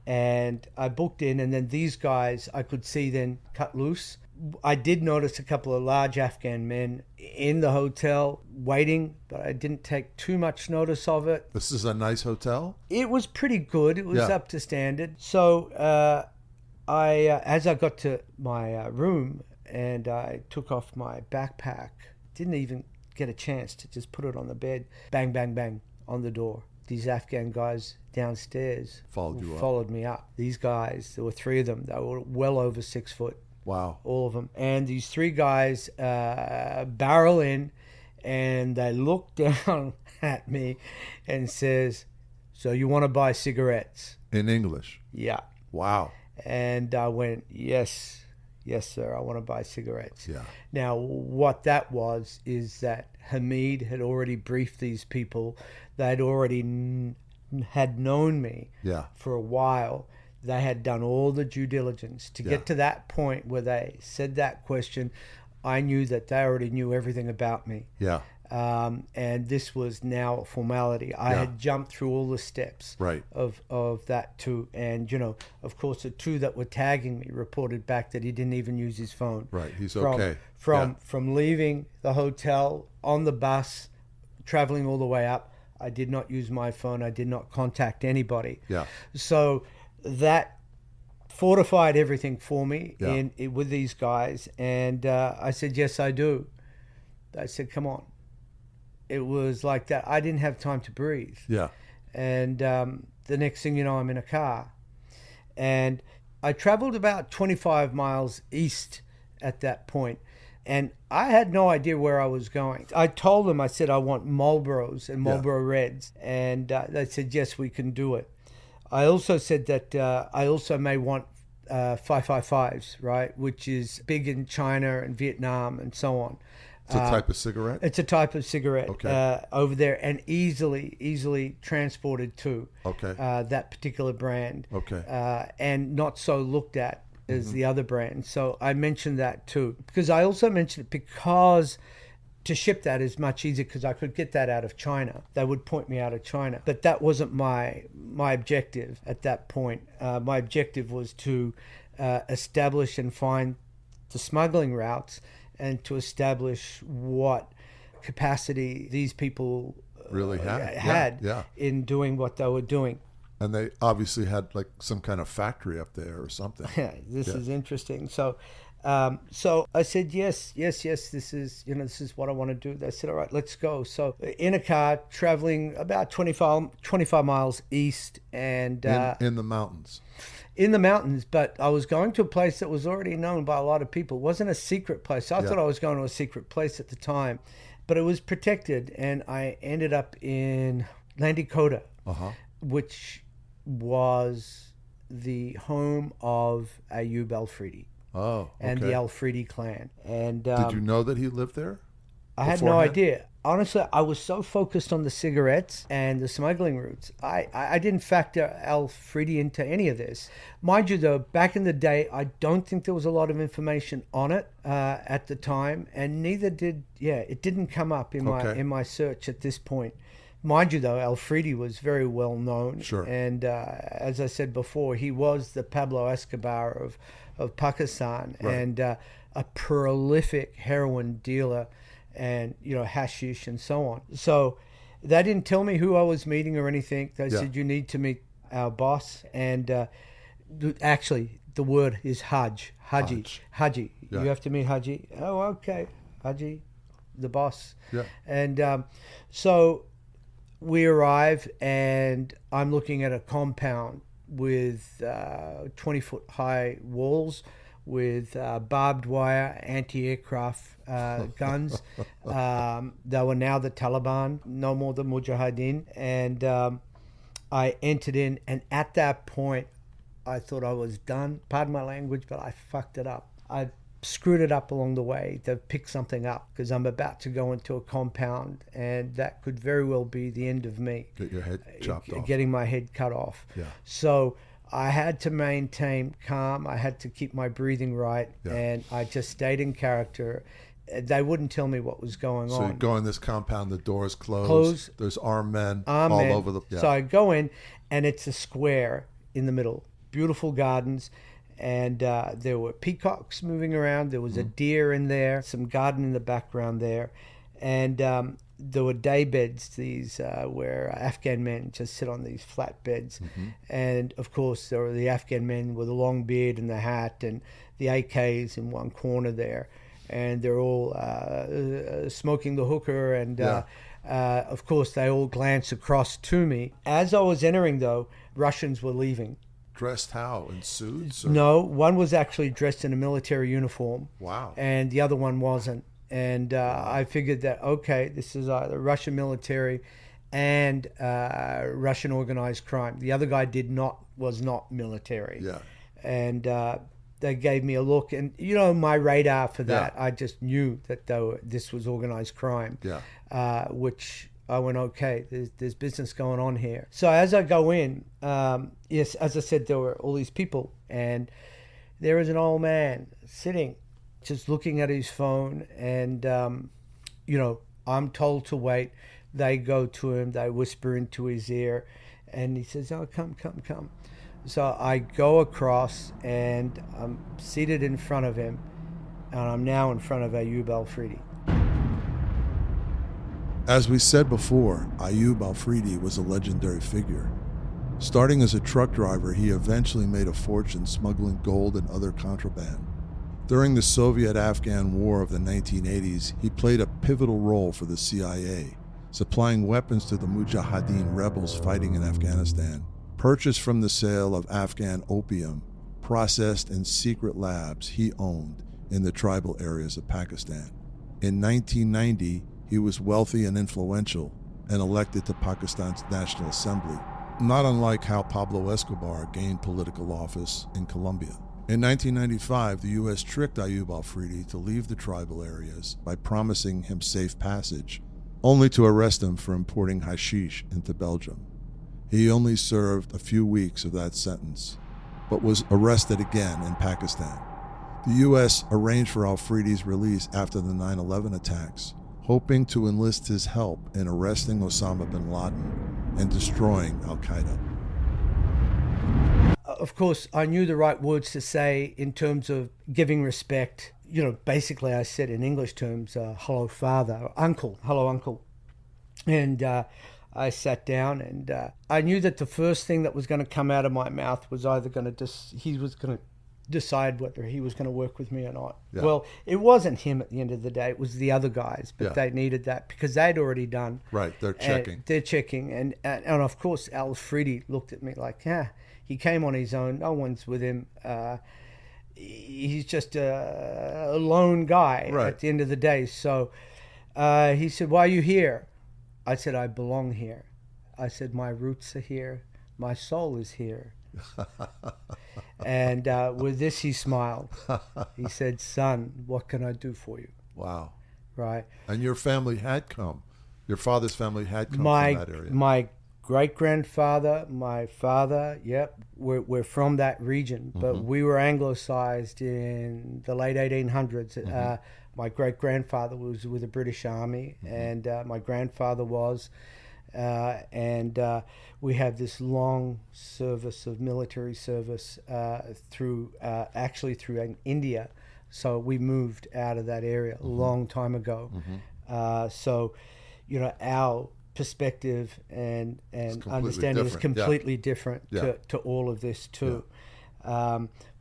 and I booked in, and then these guys I could see then cut loose. I did notice a couple of large Afghan men in the hotel waiting, but I didn't take too much notice of it. This is a nice hotel? It was pretty good. It was up to standard. So as I got to my room and I took off my backpack, didn't even get a chance to just put it on the bed. Bang, bang, bang on the door. These Afghan guys downstairs followed me up. These guys, there were three of them. They were well over 6 foot. Wow. All of them. And these three guys barrel in, and they look down at me and says, "So you want to buy cigarettes?" In English? Yeah. Wow. And I went, yes, sir, I want to buy cigarettes. Yeah. Now, what that was is that Hamid had already briefed these people. They'd already had known me for a while. They had done all the due diligence to get to that point where they said that question. I knew that they already knew everything about me. Yeah. And this was now a formality. I had jumped through all the steps of that too. And, of course, the two that were tagging me reported back that he didn't even use his phone. Right, he's okay. From leaving the hotel, on the bus, traveling all the way up, I did not use my phone. I did not contact anybody. Yeah. So that fortified everything for me with these guys. And I said, yes, I do. I said, come on. It was like that. I didn't have time to breathe. Yeah. And the next thing you know, I'm in a car. And I traveled about 25 miles east at that point. And I had no idea where I was going. I told them, I said, I want Marlboros and Marlboro Reds. And they said, yes, we can do it. I also said that I also may want 555s, right, which is big in China and Vietnam and so on. It's a type of cigarette? It's a type of cigarette over there, and easily transported too. Okay. That particular brand. Okay. And not so looked at as the other brand. So I mentioned that too. Because I also mentioned it because to ship that is much easier because I could get that out of China. They would point me out of China. But that wasn't my objective at that point. My objective was to establish and find the smuggling routes and to establish what capacity these people really had in doing what they were doing. And they obviously had like some kind of factory up there or something. This is interesting. So I said, yes, this is what I want to do. They said, all right, let's go. So in a car traveling about 25 miles east and in the mountains. In the mountains, but I was going to a place that was already known by a lot of people. It wasn't a secret place. I thought I was going to a secret place at the time, but it was protected. And I ended up in Dakota, which was the home of Ayub Afridi. Oh, okay. And the Afridi clan. And did you know that he lived there? I had no idea. Honestly, I was so focused on the cigarettes and the smuggling routes. I didn't factor Afridi into any of this. Mind you, though, back in the day, I don't think there was a lot of information on it at the time, and neither did, it didn't come up in my search at this point. Mind you, though, Afridi was very well known. Sure. And as I said before, he was the Pablo Escobar of Pakistan, and a prolific heroin dealer, and hashish and so on. So they didn't tell me who I was meeting or anything. They said, you need to meet our boss. And actually, the word is Haji. You have to meet Haji. Oh, okay. Haji, the boss. Yeah. And so we arrive, and I'm looking at a compound with 20-foot high walls, with barbed wire, anti-aircraft guns. They were now the Taliban, no more the Mujahideen. And I entered in, and at that point, I thought I was done. Pardon my language, but I fucked it up. I screwed it up along the way to pick something up, because I'm about to go into a compound, and that could very well be the end of me. Get your head chopped off. Getting my head cut off. Yeah. So I had to maintain calm. I had to keep my breathing right, and I just stayed in character. They wouldn't tell me what was going on. So you go in this compound, the doors closed. There's armed men all over the... So I go in, and it's a square in the middle. Beautiful gardens, and there were peacocks moving around. There was a deer in there, some garden in the background there, and there were day beds, these where Afghan men just sit on these flat beds. And of course there were the Afghan men with a long beard and the hat, and the AKs in one corner there, and they're all smoking the hookah, and of course they all glance across to me. As I was entering, though, Russians were leaving. Dressed how? In suits? Or? No, one was actually dressed in a military uniform. Wow. And the other one wasn't. And I figured that, okay, this is either Russian military and Russian organized crime. The other guy was not military. Yeah. And they gave me a look, and my radar for that, I just knew that this was organized crime. Yeah. Which I went, okay, there's business going on here. So as I go in, yes, as I said, there were all these people, and there is an old man sitting, just looking at his phone, and I'm told to wait. They go to him, they whisper into his ear, and he says, oh, come. So I go across, and I'm seated in front of him, and I'm now in front of Ayub Afridi. As we said before, Ayub Afridi was a legendary figure. Starting as a truck driver, he eventually made a fortune smuggling gold and other contraband. During the Soviet-Afghan War of the 1980s, he played a pivotal role for the CIA, supplying weapons to the Mujahideen rebels fighting in Afghanistan, purchased from the sale of Afghan opium, processed in secret labs he owned in the tribal areas of Pakistan. In 1990, he was wealthy and influential and elected to Pakistan's National Assembly, not unlike how Pablo Escobar gained political office in Colombia. In 1995, the U.S. tricked Ayub Afridi to leave the tribal areas by promising him safe passage, only to arrest him for importing hashish into Belgium. He only served a few weeks of that sentence, but was arrested again in Pakistan. The U.S. arranged for Afridi's release after the 9/11 attacks, hoping to enlist his help in arresting Osama bin Laden and destroying Al-Qaeda. Of course, I knew the right words to say in terms of giving respect. You know, basically I said in English terms, hello, father, uncle, hello, uncle. And I sat down, and I knew that the first thing that was going to come out of my mouth was either going to he was going to decide whether he was going to work with me or not. Yeah. Well, it wasn't him at the end of the day. It was the other guys, but they needed that because they'd already done. Right, they're checking. They're checking. And of course, Afridi looked at me like, he came on his own. No one's with him. He's just a lone guy at the end of the day. So he said, why are you here? I said, I belong here. I said, my roots are here. My soul is here. And with this, he smiled. He said, son, what can I do for you? Wow. Right. And your family had come. Your father's family had come from that area. My great-grandfather, my father, we're from that region. But we were anglicized in the late 1800s. My great-grandfather was with the British Army, and my grandfather was. And we have this long service of military service through India. So we moved out of that area a long time ago. So, our perspective and understanding is completely different to all of this too.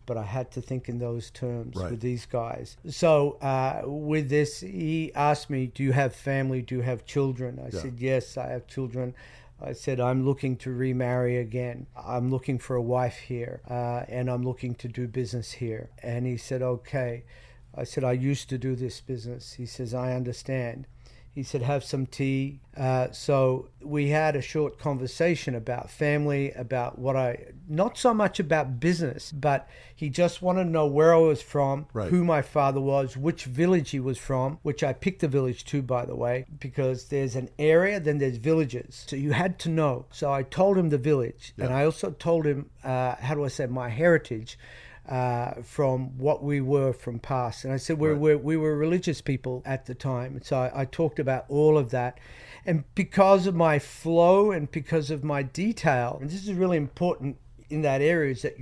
But I had to think in those terms with these guys. So with this, he asked me, do you have family? Do you have children? I said, yes, I have children. I said, I'm looking to remarry again. I'm looking for a wife here, and I'm looking to do business here. And he said, okay. I said, I used to do this business. He says, I understand. He said, have some tea. So we had a short conversation about family, about not so much about business, but he just wanted to know where I was from, who my father was, which village he was from, which I picked the village too, by the way, because there's an area, then there's villages. So you had to know. So I told him the village, and I also told him, my heritage. From what we were from past. And I said we were religious people at the time. So I talked about all of that. And because of my flow and because of my detail, and this is really important in that area, is that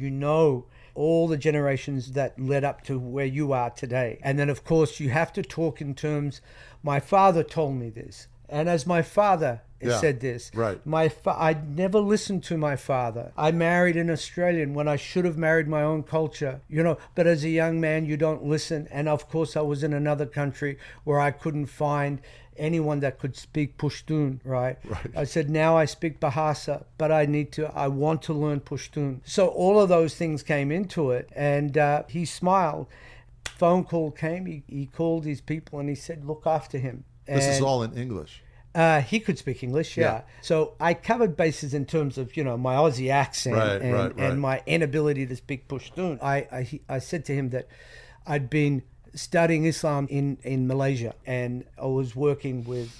all the generations that led up to where you are today. And then, of course, you have to talk in terms, my father told me this. And as my father said this, I never listened to my father. I married an Australian when I should have married my own culture, but as a young man, you don't listen. And of course, I was in another country where I couldn't find anyone that could speak Pushtun, right? I said, now I speak Bahasa, but I want to learn Pushtun. So all of those things came into it, and he smiled. Phone call came, he called his people and he said, look after him. This is all in English. He could speak English, So I covered bases in terms of, my Aussie accent and my inability to speak Pushtun. I said to him that I'd been studying Islam in Malaysia, and I was working with,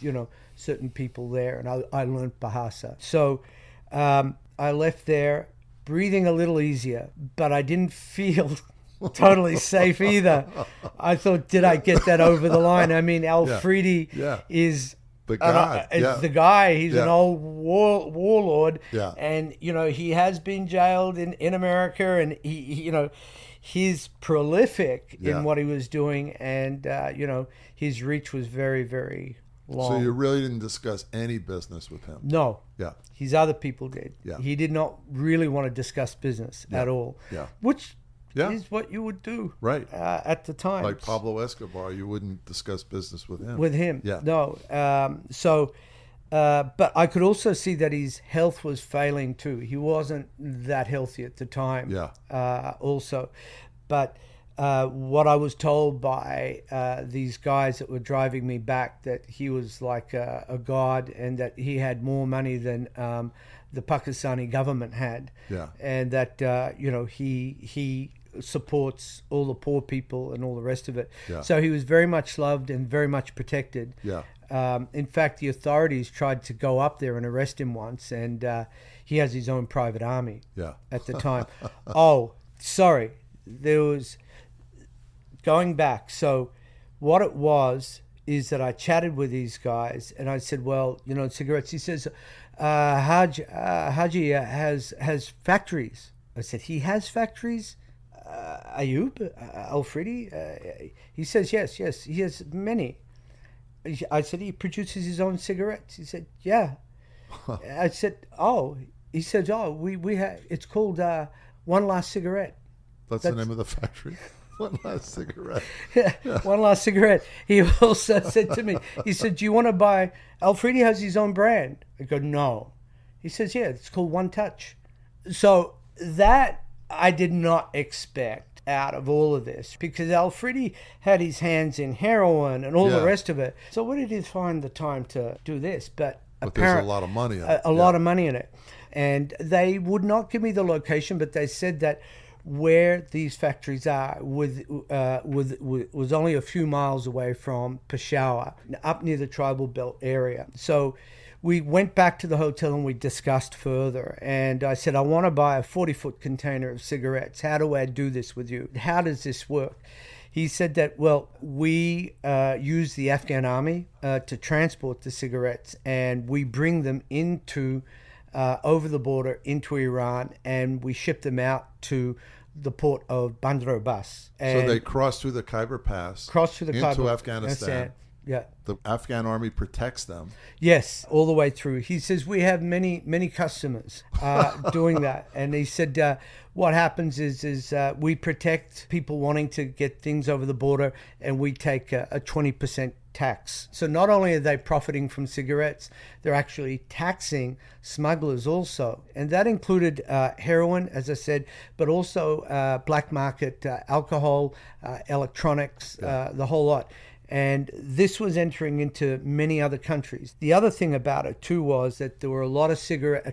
certain people there, and I learned Bahasa. So I left there breathing a little easier, but I didn't feel totally safe either. I thought, did I get that over the line? I mean, Afridi is the guy. The guy. He's an old warlord. Yeah. And, he has been jailed in America, and he he's prolific in what he was doing, and, his reach was very, very long. So you really didn't discuss any business with him? No. Yeah. His other people did. Yeah. He did not really want to discuss business at all. Yeah. Which is what you would do at the time. Like Pablo Escobar, you wouldn't discuss business with him. With him, yeah. No. But I could also see that his health was failing too. He wasn't that healthy at the time. Yeah. Also, but what I was told by these guys that were driving me back, that he was like a god, and that he had more money than the Pakistani government had. Yeah. And that he supports all the poor people and all the rest of it. Yeah. So he was very much loved and very much protected. Yeah. In fact, the authorities tried to go up there and arrest him once, and he has his own private army at the time. Sorry. There was, going back, so what it was is that I chatted with these guys, and I said, well, cigarettes. He says, Haji has factories. I said, he has factories? Ayub Afridi? He says, yes, he has many. I said, he produces his own cigarettes. He said, yeah. I said, he said, we have, it's called One Last Cigarette. That's the name of the factory? One Last Cigarette. Yeah, One Last Cigarette. He also said to me, he said, do you want to buy, Afridi has his own brand. I go, no. He says, yeah, it's called One Touch. So that I did not expect out of all of this, because Afridi had his hands in heroin and all the rest of it. So where did he find the time to do this? But there's a lot of money in it. A lot of money in it. And they would not give me the location, but they said that where these factories are was only a few miles away from Peshawar, up near the tribal belt area. So we went back to the hotel and we discussed further. And I said, I want to buy a 40-foot container of cigarettes. How do I do this with you? How does this work? He said that, well, we use the Afghan army to transport the cigarettes, and we bring them into over the border into Iran, and we ship them out to the port of Bandar Abbas. So they cross through the Khyber Pass into Afghanistan. Yeah. The Afghan army protects them. Yes, all the way through. He says, we have many customers doing that. And he said, what happens is we protect people wanting to get things over the border, and we take a 20% tax. So not only are they profiting from cigarettes, they're actually taxing smugglers also. And that included heroin, as I said, but also black market alcohol, electronics, the whole lot. And this was entering into many other countries. The other thing about it too was that there were a lot of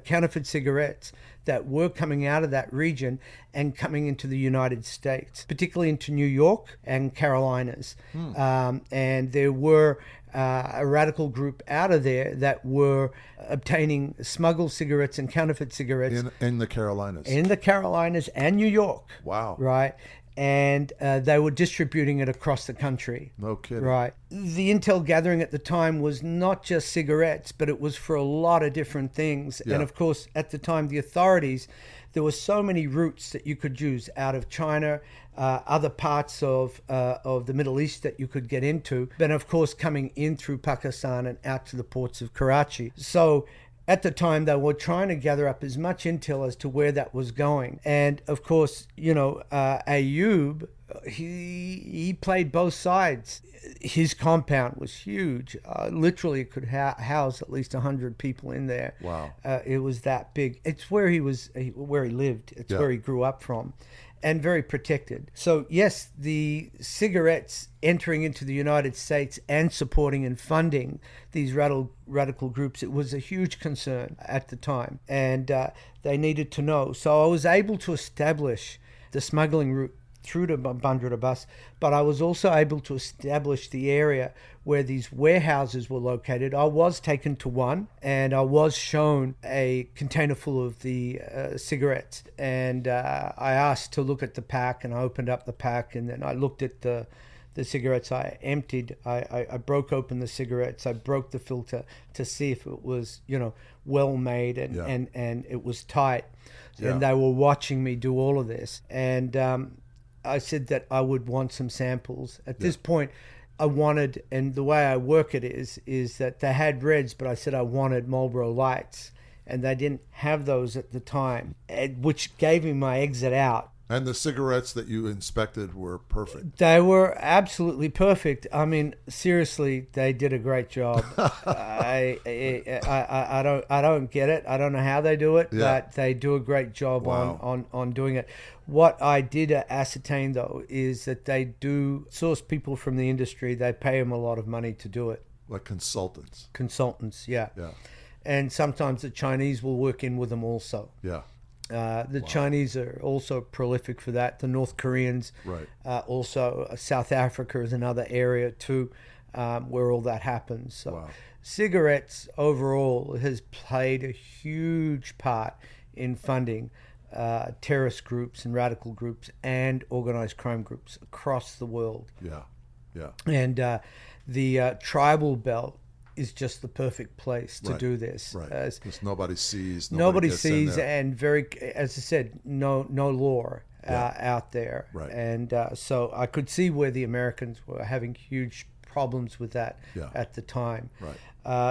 counterfeit cigarettes that were coming out of that region and coming into the United States, particularly into New York and Carolinas. And there were a radical group out of there that were obtaining smuggled cigarettes and counterfeit cigarettes. In the Carolinas. In the Carolinas and New York. Wow. Right. And they were distributing it across the country. No kidding. Right. The intel gathering at the time was not just cigarettes, but it was for a lot of different things. Yeah. And of course, at the time, the authorities, there were so many routes that you could use out of China, other parts of the Middle East that you could get into, but of course coming in through Pakistan and out to the ports of Karachi. So at the time, they were trying to gather up as much intel as to where that was going. And of course, Ayub, he played both sides. His compound was huge. Literally, it could house at least 100 people in there. Wow. It was that big. It's where he lived. It's where he grew up from. And very protected. So yes, the cigarettes entering into the United States and supporting and funding these radical groups, it was a huge concern at the time, and they needed to know. So I was able to establish the smuggling route through to Bandra Bus, but I was also able to establish the area where these warehouses were located. I was taken to one, and I was shown a container full of the cigarettes, and I asked to look at the pack, and I opened up the pack, and then I looked at the cigarettes. I emptied, I broke open the cigarettes, I broke the filter to see if it was, well made and it was tight. And they were watching me do all of this. And I said that I would want some samples. At this point, I wanted, and the way I work it is that they had reds, but I said I wanted Marlboro Lights, and they didn't have those at the time, which gave me my exit out. And the cigarettes that you inspected were perfect. They were absolutely perfect. I mean, seriously, they did a great job. I don't get it. I don't know how they do it, but they do a great job on doing it. What I did ascertain, though, is that they do source people from the industry. They pay them a lot of money to do it. Like consultants. Consultants, yeah. And sometimes the Chinese will work in with them also. Yeah. The Chinese are also prolific for that. The North Koreans, also South Africa is another area too, where all that happens. So cigarettes overall has played a huge part in funding terrorist groups and radical groups and organized crime groups across the world. And the tribal belt is just the perfect place to do this. Because nobody sees. Nobody sees, and very, as I said, no law out there. And so I could see where the Americans were having huge problems with that at the time.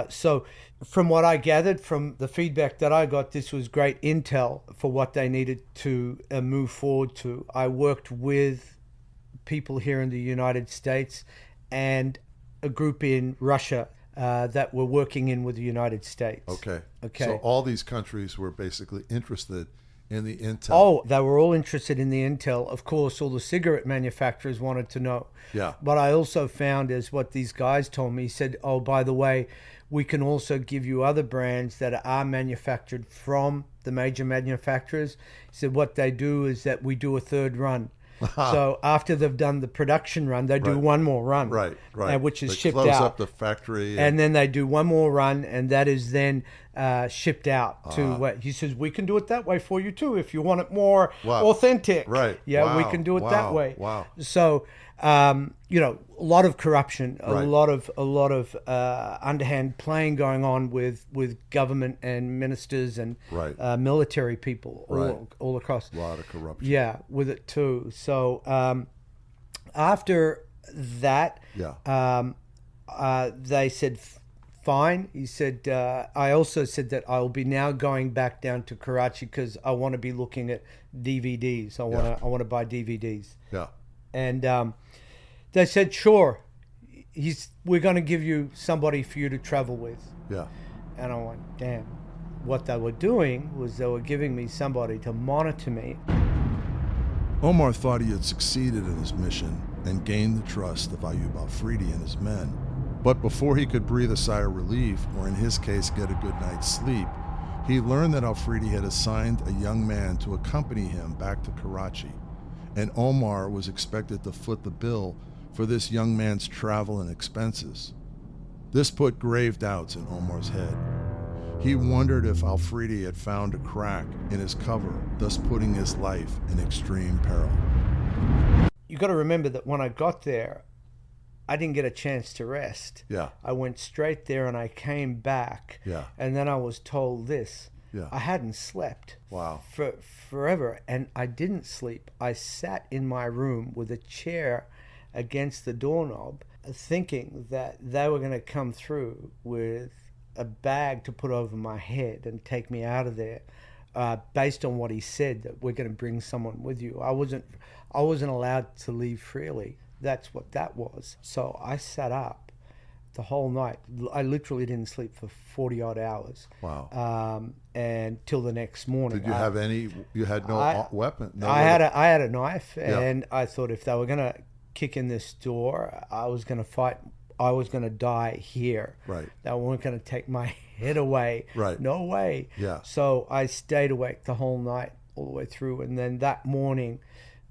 So from what I gathered from the feedback that I got, this was great intel for what they needed to move forward to. I worked with people here in the United States and a group in Russia that were working in with the United States. Okay. So all these countries were basically interested in the intel. Oh, they were all interested in the intel. Of course, all the cigarette manufacturers wanted to know. But I also found, as what these guys told me, he said, oh, by the way, we can also give you other brands that are manufactured from the major manufacturers. He said what they do is that we do a third run. So after they've done the production run, they do one more run, which is they shipped close out. Up the factory, and then they do one more run, and that is then shipped out to what he says. We can do it that way for you too, if you want it more authentic. We can do it that way. So a lot of corruption, a lot of underhand playing going on with government and ministers and military people all across. A lot of corruption. With it too. So after that, they said fine. He said, I also said that I'll be now going back down to Karachi because I want to be looking at DVDs. I want to buy DVDs. And they said, sure, we're going to give you somebody for you to travel with. And I went, damn. What they were doing was they were giving me somebody to monitor me. Omar thought he had succeeded in his mission and gained the trust of Ayub Afridi and his men. But before he could breathe a sigh of relief, or in his case get a good night's sleep, he learned that Afridi had assigned a young man to accompany him back to Karachi, and Omar was expected to foot the bill for this young man's travel and expenses. This put grave doubts in Omar's head. He wondered if Afridi had found a crack in his cover, thus putting his life in extreme peril. You got to remember that when I got there, I didn't get a chance to rest. I went straight there and I came back. And then I was told this. I hadn't slept for forever, and I didn't sleep. I sat in my room with a chair against the doorknob, thinking that they were going to come through with a bag to put over my head and take me out of there, based on what he said, that we're going to bring someone with you. I wasn't allowed to leave freely. That's what that was. So I sat up the whole night. I literally didn't sleep for 40 odd hours. And till the next morning. Did you have any? You had no weapon. I had a knife, and I thought if they were going to kick in this door, I was going to fight. I was going to die here. They weren't going to take my head away. No way. So I stayed awake the whole night, all the way through, and then that morning,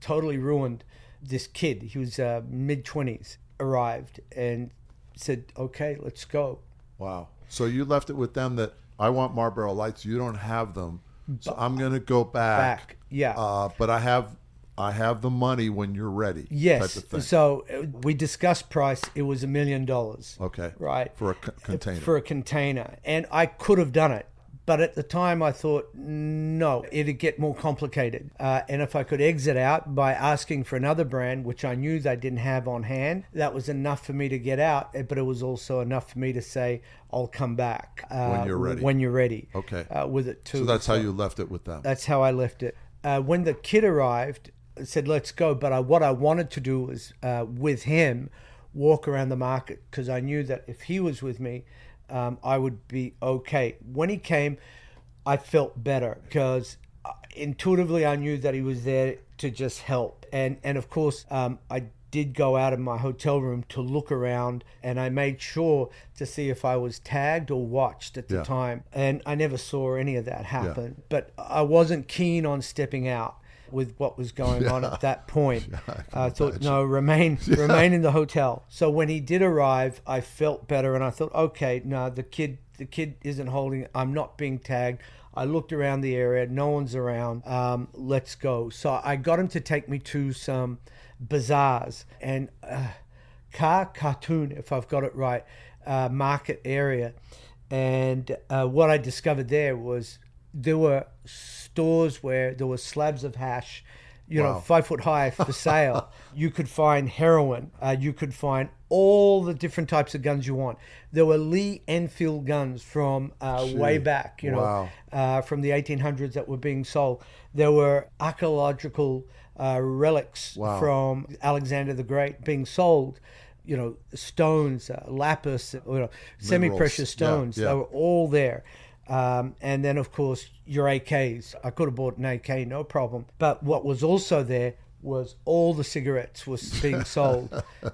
totally ruined. This kid, he was mid-20s, arrived and said, okay, let's go. Wow. So you left it with them that I want Marlboro Lights. You don't have them. So I'm going to go back. Yeah. But I have the money when you're ready. Yes. Type of thing. So we discussed price. It was $1 million. Okay. Right. For a container. For a container. And I could have done it. But at the time I thought, no, it'd get more complicated. And if I could exit out by asking for another brand, which I knew they didn't have on hand, that was enough for me to get out. But it was also enough for me to say, I'll come back. When you're ready. When you're ready. Okay. With it too. So that's how you left it with them. That's how I left it. When the kid arrived, I said, let's go. But what I wanted to do was, with him, walk around the market. Because I knew that if he was with me, I would be okay. When he came, I felt better because intuitively I knew that he was there to just help. And of course, I did go out of my hotel room to look around, and I made sure to see if I was tagged or watched at the time. And I never saw any of that happen. Yeah. But I wasn't keen on stepping out with what was going on at that point. I thought, no, remain in the hotel. So when he did arrive, I felt better, and I thought, okay, no, the kid isn't holding it. I'm not being tagged. I looked around the area, no one's around. Let's go. So I got him to take me to some bazaars and Cartoon, if I've got it right, market area. And what I discovered there were stores where there were slabs of hash, 5 foot high for sale. You could find heroin. You could find all the different types of guns you want. There were Lee Enfield guns from way back, from the 1800s that were being sold. There were archaeological relics from Alexander the Great being sold. Stones, lapis, semi-precious stones. They were all there. And then, of course, your AKs. I could have bought an AK, no problem. But what was also there was all the cigarettes was being sold.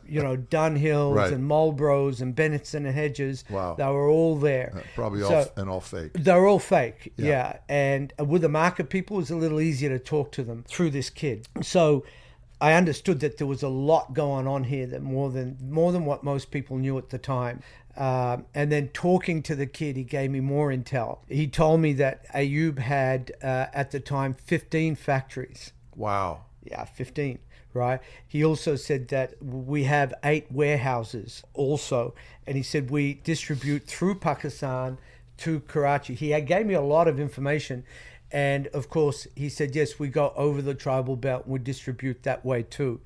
Dunhills and Marlboros and Benson and Hedges. Wow. They were all there. Probably all fake. They were all fake, yeah. And with the market people, it was a little easier to talk to them through this kid. So I understood that there was a lot going on here, that more than what most people knew at the time. And then talking to the kid, he gave me more intel. He told me that Ayub had, at the time, 15 factories. Wow. Yeah, 15, right? He also said that we have 8 warehouses also. And he said we distribute through Pakistan to Karachi. He gave me a lot of information. And, of course, he said, yes, we go over the tribal belt and we distribute that way too.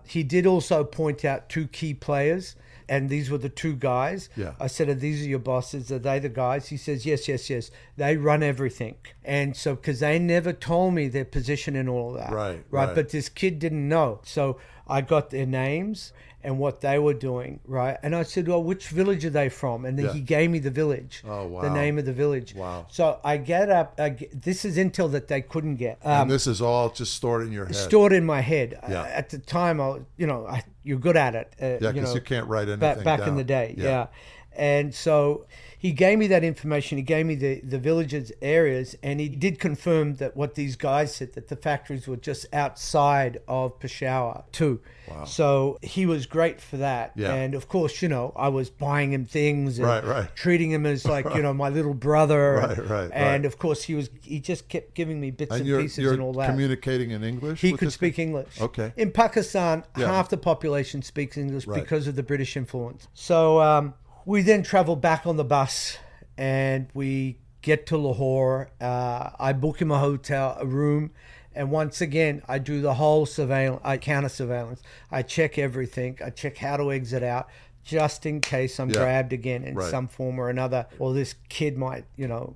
He did also point out 2 key players. And these were the 2 guys. Yeah. I said, these are your bosses? Are they the guys? He says, yes. They run everything. And so, because they never told me their position and all that. Right. But this kid didn't know. So I got their names and what they were doing, right? And I said, well, which village are they from? And then he gave me the village, the name of the village. Wow. So I get up. This is intel that they couldn't get. And this is all just stored in your head? Stored in my head. Yeah. At the time, you're good at it. Because you can't write anything back down. In the day, yeah. And so he gave me that information. He gave me the villages, areas, and he did confirm that what these guys said, that the factories were just outside of Peshawar too. Wow. So he was great for that. Yeah. And of course, I was buying him things and treating him as like, my little brother. And of course he just kept giving me bits and pieces and all that. Communicating in English? He could speak English. Okay. In Pakistan, half the population speaks English because of the British influence. So we then travel back on the bus and we get to Lahore. I book him a room. And once again, I do the whole counter surveillance. I check everything. I check how to exit out, just in case I'm grabbed again in some form or another, or this kid might,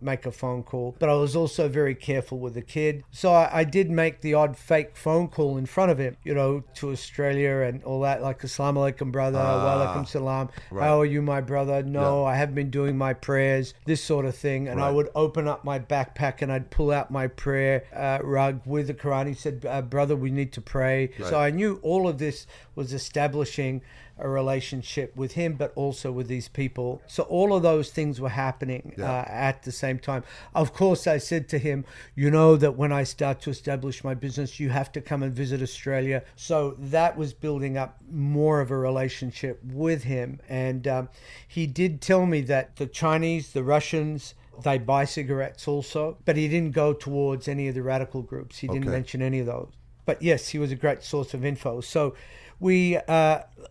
make a phone call. But I was also very careful with the kid. So I did make the odd fake phone call in front of him, to Australia and all that, like, Assalamu alaikum, brother, wa alaikum salam. How are you, my brother? No, I haven't been doing my prayers, this sort of thing. And I would open up my backpack and I'd pull out my prayer rug with the Quran. He said, brother, we need to pray. So I knew all of this was establishing a relationship with with him, but also with these people. So all of those things were happening at the same time. Of course, I said to him, you know that when I start to establish my business, you have to come and visit Australia. So that was building up more of a relationship with him. And he did tell me that the Chinese, the Russians, they buy cigarettes also, but he didn't go towards any of the radical groups. He didn't mention any of those. But yes, he was a great source of info. So we,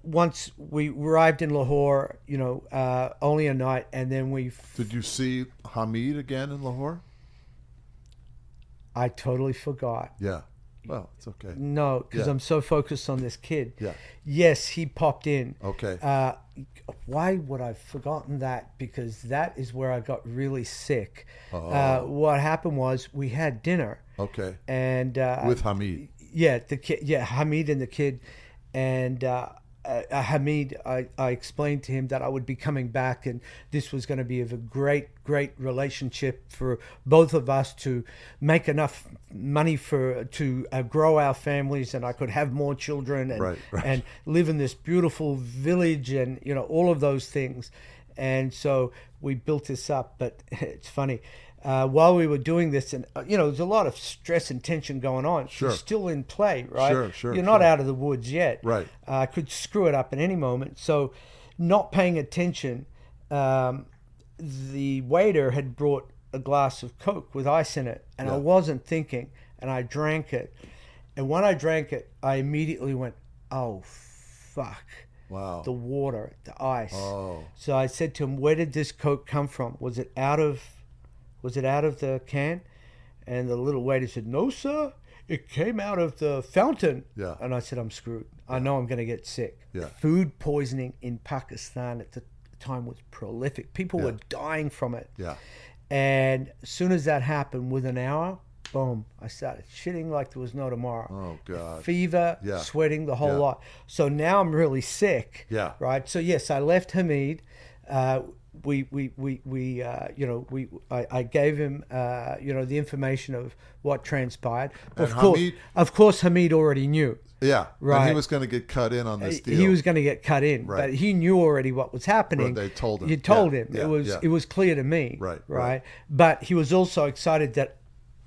once we arrived in Lahore, only a night, and then we... Did you see Hamid again in Lahore? I totally forgot. Yeah. Well, it's okay. No, because I'm so focused on this kid. Yeah. Yes, he popped in. Okay. Why would I have forgotten that? Because that is where I got really sick. What happened was we had dinner. Okay. And with Hamid. Yeah, the kid. Yeah, Hamid and the kid, and Hamid. I explained to him that I would be coming back, and this was going to be a great relationship for both of us to make enough money to grow our families, and I could have more children, and and live in this beautiful village, and all of those things. And so we built this up. But it's funny. While we were doing this, and there's a lot of stress and tension going on. Sure. It's still in play, right? Sure. You're not out of the woods yet. Right. I could screw it up at any moment. So, not paying attention, the waiter had brought a glass of Coke with ice in it, and I wasn't thinking, and I drank it. And when I drank it, I immediately went, "Oh, fuck." Wow. The water, the ice. Oh. So I said to him, "Where did this Coke come from? Was it out of the can?" And the little waiter said, "No, sir. It came out of the fountain." Yeah. And I said, "I'm screwed. I know I'm going to get sick." Yeah. Food poisoning in Pakistan at the time was prolific. People were dying from it. Yeah. And as soon as that happened, within an hour, boom, I started shitting like there was no tomorrow. Oh, God. Fever, sweating, the whole lot. So now I'm really sick. Yeah. Right. So yes, I left Hamid. I gave him, the information of what transpired. Of course, Hamid already knew. Yeah, right. And he was going to get cut in on this deal. He was going to get cut in, but he knew already what was happening. They told him. You told him. It was clear to me. Right. But he was also excited that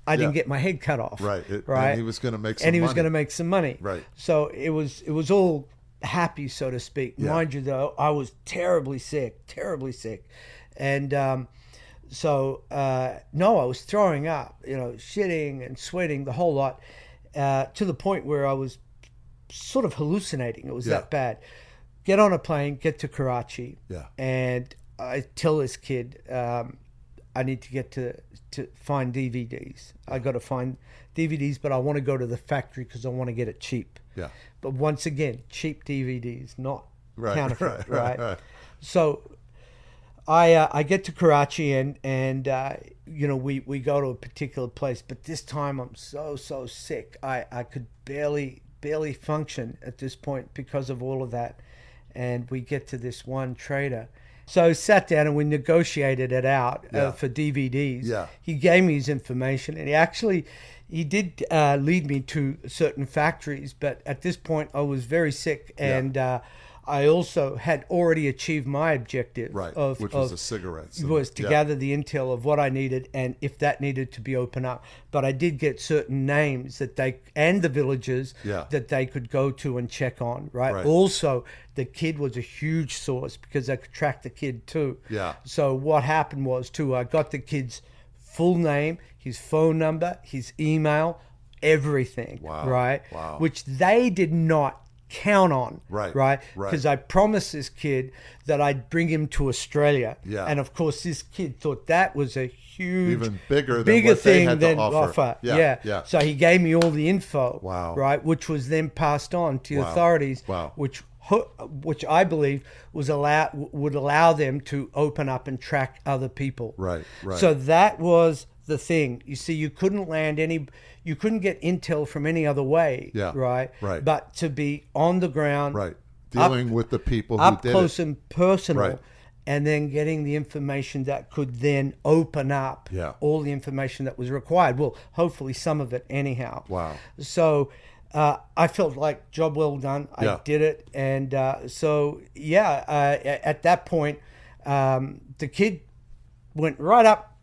I didn't get my head cut off. Right. Right. And he was going to make some money. And he was going to make some money. Right. So it was all happy, so to speak. Yeah. Mind you, though, I was terribly sick. And I was throwing up, shitting and sweating, the whole lot, to the point where I was sort of hallucinating. It was that bad. Get on a plane, get to Karachi, and I tell this kid, I need to get to find DVDs. I got to find DVDs, but I want to go to the factory because I want to get it cheap. Yeah. But once again, cheap DVDs, not counterfeit, right? So I get to Karachi and we go to a particular place, but this time I'm so sick. I could barely function at this point because of all of that. And we get to this one trader. So I sat down and we negotiated it out for DVDs. Yeah. He gave me his information, and he did lead me to certain factories, but at this point I was very sick, and I also had already achieved my objective, which was the cigarettes. Was to gather the intel of what I needed and if that needed to be opened up. But I did get certain names and the villages that they could go to and check on. Right. Also, the kid was a huge source because I could track the kid too. Yeah. So what happened was I got the kid's full name, his phone number, his email, everything. Wow. Right. Wow. Which they did not count on, right? Because I promised this kid that I'd bring him to Australia, and of course this kid thought that was a huge, even bigger thing they had than to offer. Yeah. So he gave me all the info, right, which was then passed on to the authorities, which I believe would allow them to open up and track other people. Right. So that was the thing. You see, you couldn't get intel from any other way, right? But to be on the ground, dealing with the people who up did close it. and personal, and then getting the information that could then open up all the information that was required. Well, hopefully some of it anyhow. Wow. So I felt like job well done. I did it. And at that point, the kid went right up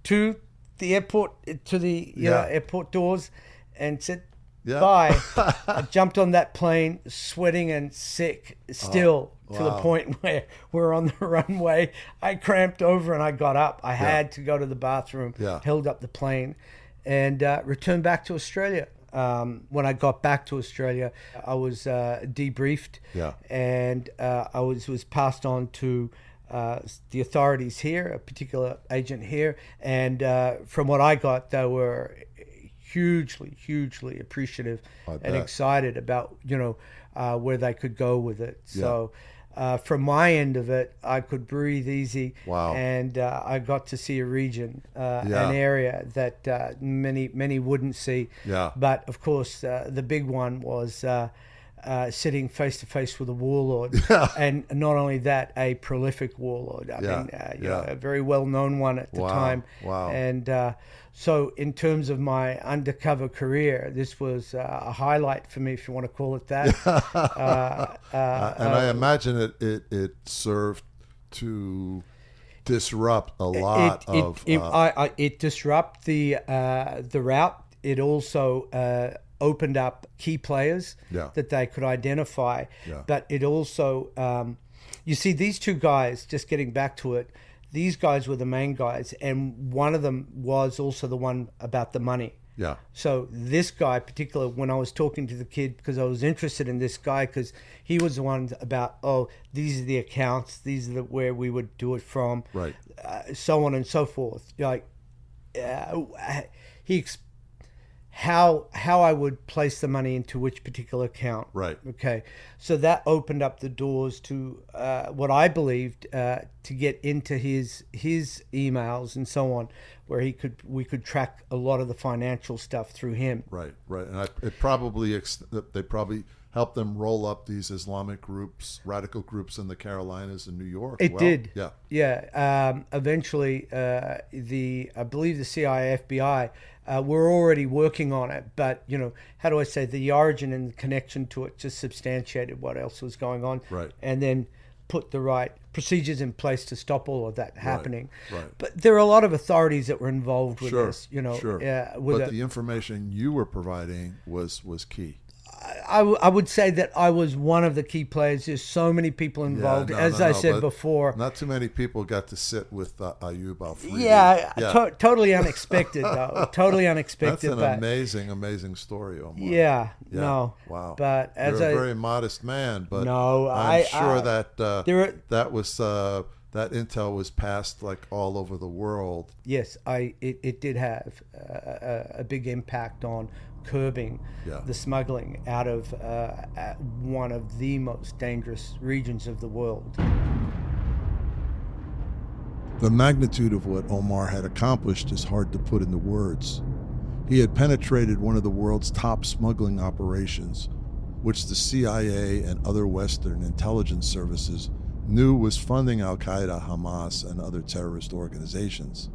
to the airport, to the airport doors, and said, bye. I jumped on that plane, sweating and sick still, to the point where we're on the runway. I cramped over and I got up. I had to go to the bathroom, held up the plane, and returned back to Australia. When I got back to Australia, I was debriefed, and I was passed on to the authorities here, a particular agent here, and from what I got, they were hugely appreciative and excited about where they could go with it. So from my end of it, I could breathe easy. Wow. And I got to see a region, an area that many wouldn't see. Yeah. But of course, the big one was sitting face to face with a warlord, and not only that, a prolific warlord. I mean, a very well known one at the time. Wow. And so, in terms of my undercover career, this was a highlight for me, if you want to call it that. And I imagine it served to disrupt a lot it disrupted the route. It also opened up key players that they could identify. But it also, you see, these two guys, just getting back to it, these guys were the main guys, and one of them was also the one about the money. Yeah. So this guy, particular, when I was talking to the kid, because I was interested in this guy, because he was the one about, these are the accounts, these are where we would do it from, right? So on and so forth. Like, how I would place the money into which particular account. Right. Okay. So that opened up the doors to what I believed to get into his emails and so on, where we could track a lot of the financial stuff through him. Right. And it probably they probably helped them roll up these Islamic groups, radical groups in the Carolinas and New York. It did. Yeah. Yeah. Eventually, I believe the CIA, FBI, were already working on it, but how do I say, the origin and the connection to it just substantiated what else was going on, right? And then put the right procedures in place to stop all of that happening. Right. But there are a lot of authorities that were involved with this. Sure. But the information you were providing was key. I would say that I was one of the key players. There's so many people involved. As I said before, not too many people got to sit with Ayub Afridi. Totally unexpected, though. Totally unexpected. That's an amazing story, Omar. No. Wow. But you're a very modest man, but I'm sure that that intel was passed like all over the world. Yes, it did have a big impact on curbing the smuggling out of one of the most dangerous regions of the world. The magnitude of what Omar had accomplished is hard to put into words. He had penetrated one of the world's top smuggling operations, which the CIA and other Western intelligence services knew was funding Al-Qaeda, Hamas, and other terrorist organizations.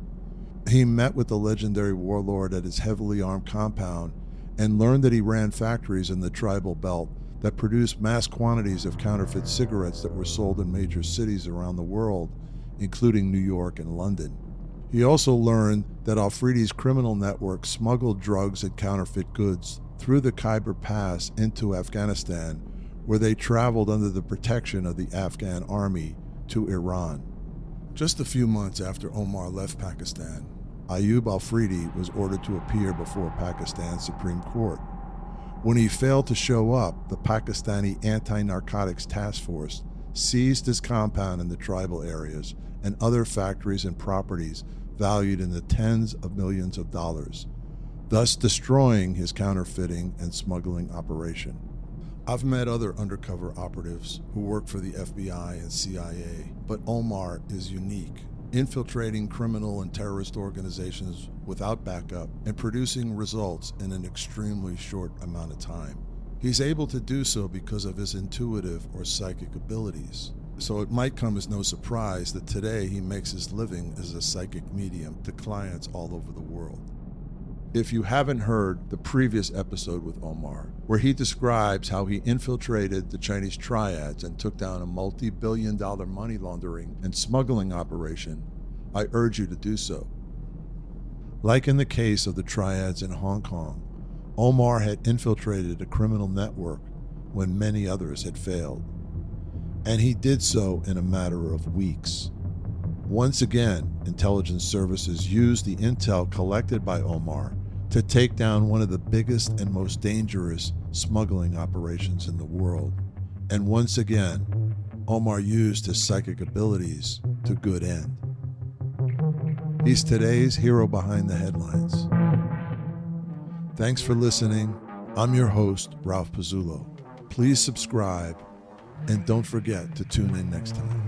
He met with the legendary warlord at his heavily armed compound and learned that he ran factories in the tribal belt that produced mass quantities of counterfeit cigarettes that were sold in major cities around the world, including New York and London. He also learned that Afridi's criminal network smuggled drugs and counterfeit goods through the Khyber Pass into Afghanistan, where they traveled under the protection of the Afghan army to Iran. Just a few months after Omar left Pakistan, Ayub Afridi was ordered to appear before Pakistan's Supreme Court. When he failed to show up, the Pakistani Anti-Narcotics Task Force seized his compound in the tribal areas and other factories and properties valued in the tens of millions of dollars, thus destroying his counterfeiting and smuggling operation. I've met other undercover operatives who work for the FBI and CIA, but Omar is unique, infiltrating criminal and terrorist organizations without backup and producing results in an extremely short amount of time. He's able to do so because of his intuitive or psychic abilities. So it might come as no surprise that today he makes his living as a psychic medium to clients all over the world. if you haven't heard the previous episode with Omar, where he describes how he infiltrated the Chinese triads and took down a multi-billion-dollar money laundering and smuggling operation, I urge you to do so. Like in the case of the triads in Hong Kong, Omar had infiltrated a criminal network when many others had failed. And he did so in a matter of weeks. Once again, intelligence services used the intel collected by Omar to take down one of the biggest and most dangerous smuggling operations in the world. And once again, Omar used his psychic abilities to good end. He's today's hero behind the headlines. Thanks for listening. I'm your host, Ralph Pizzulo. Please subscribe, and don't forget to tune in next time.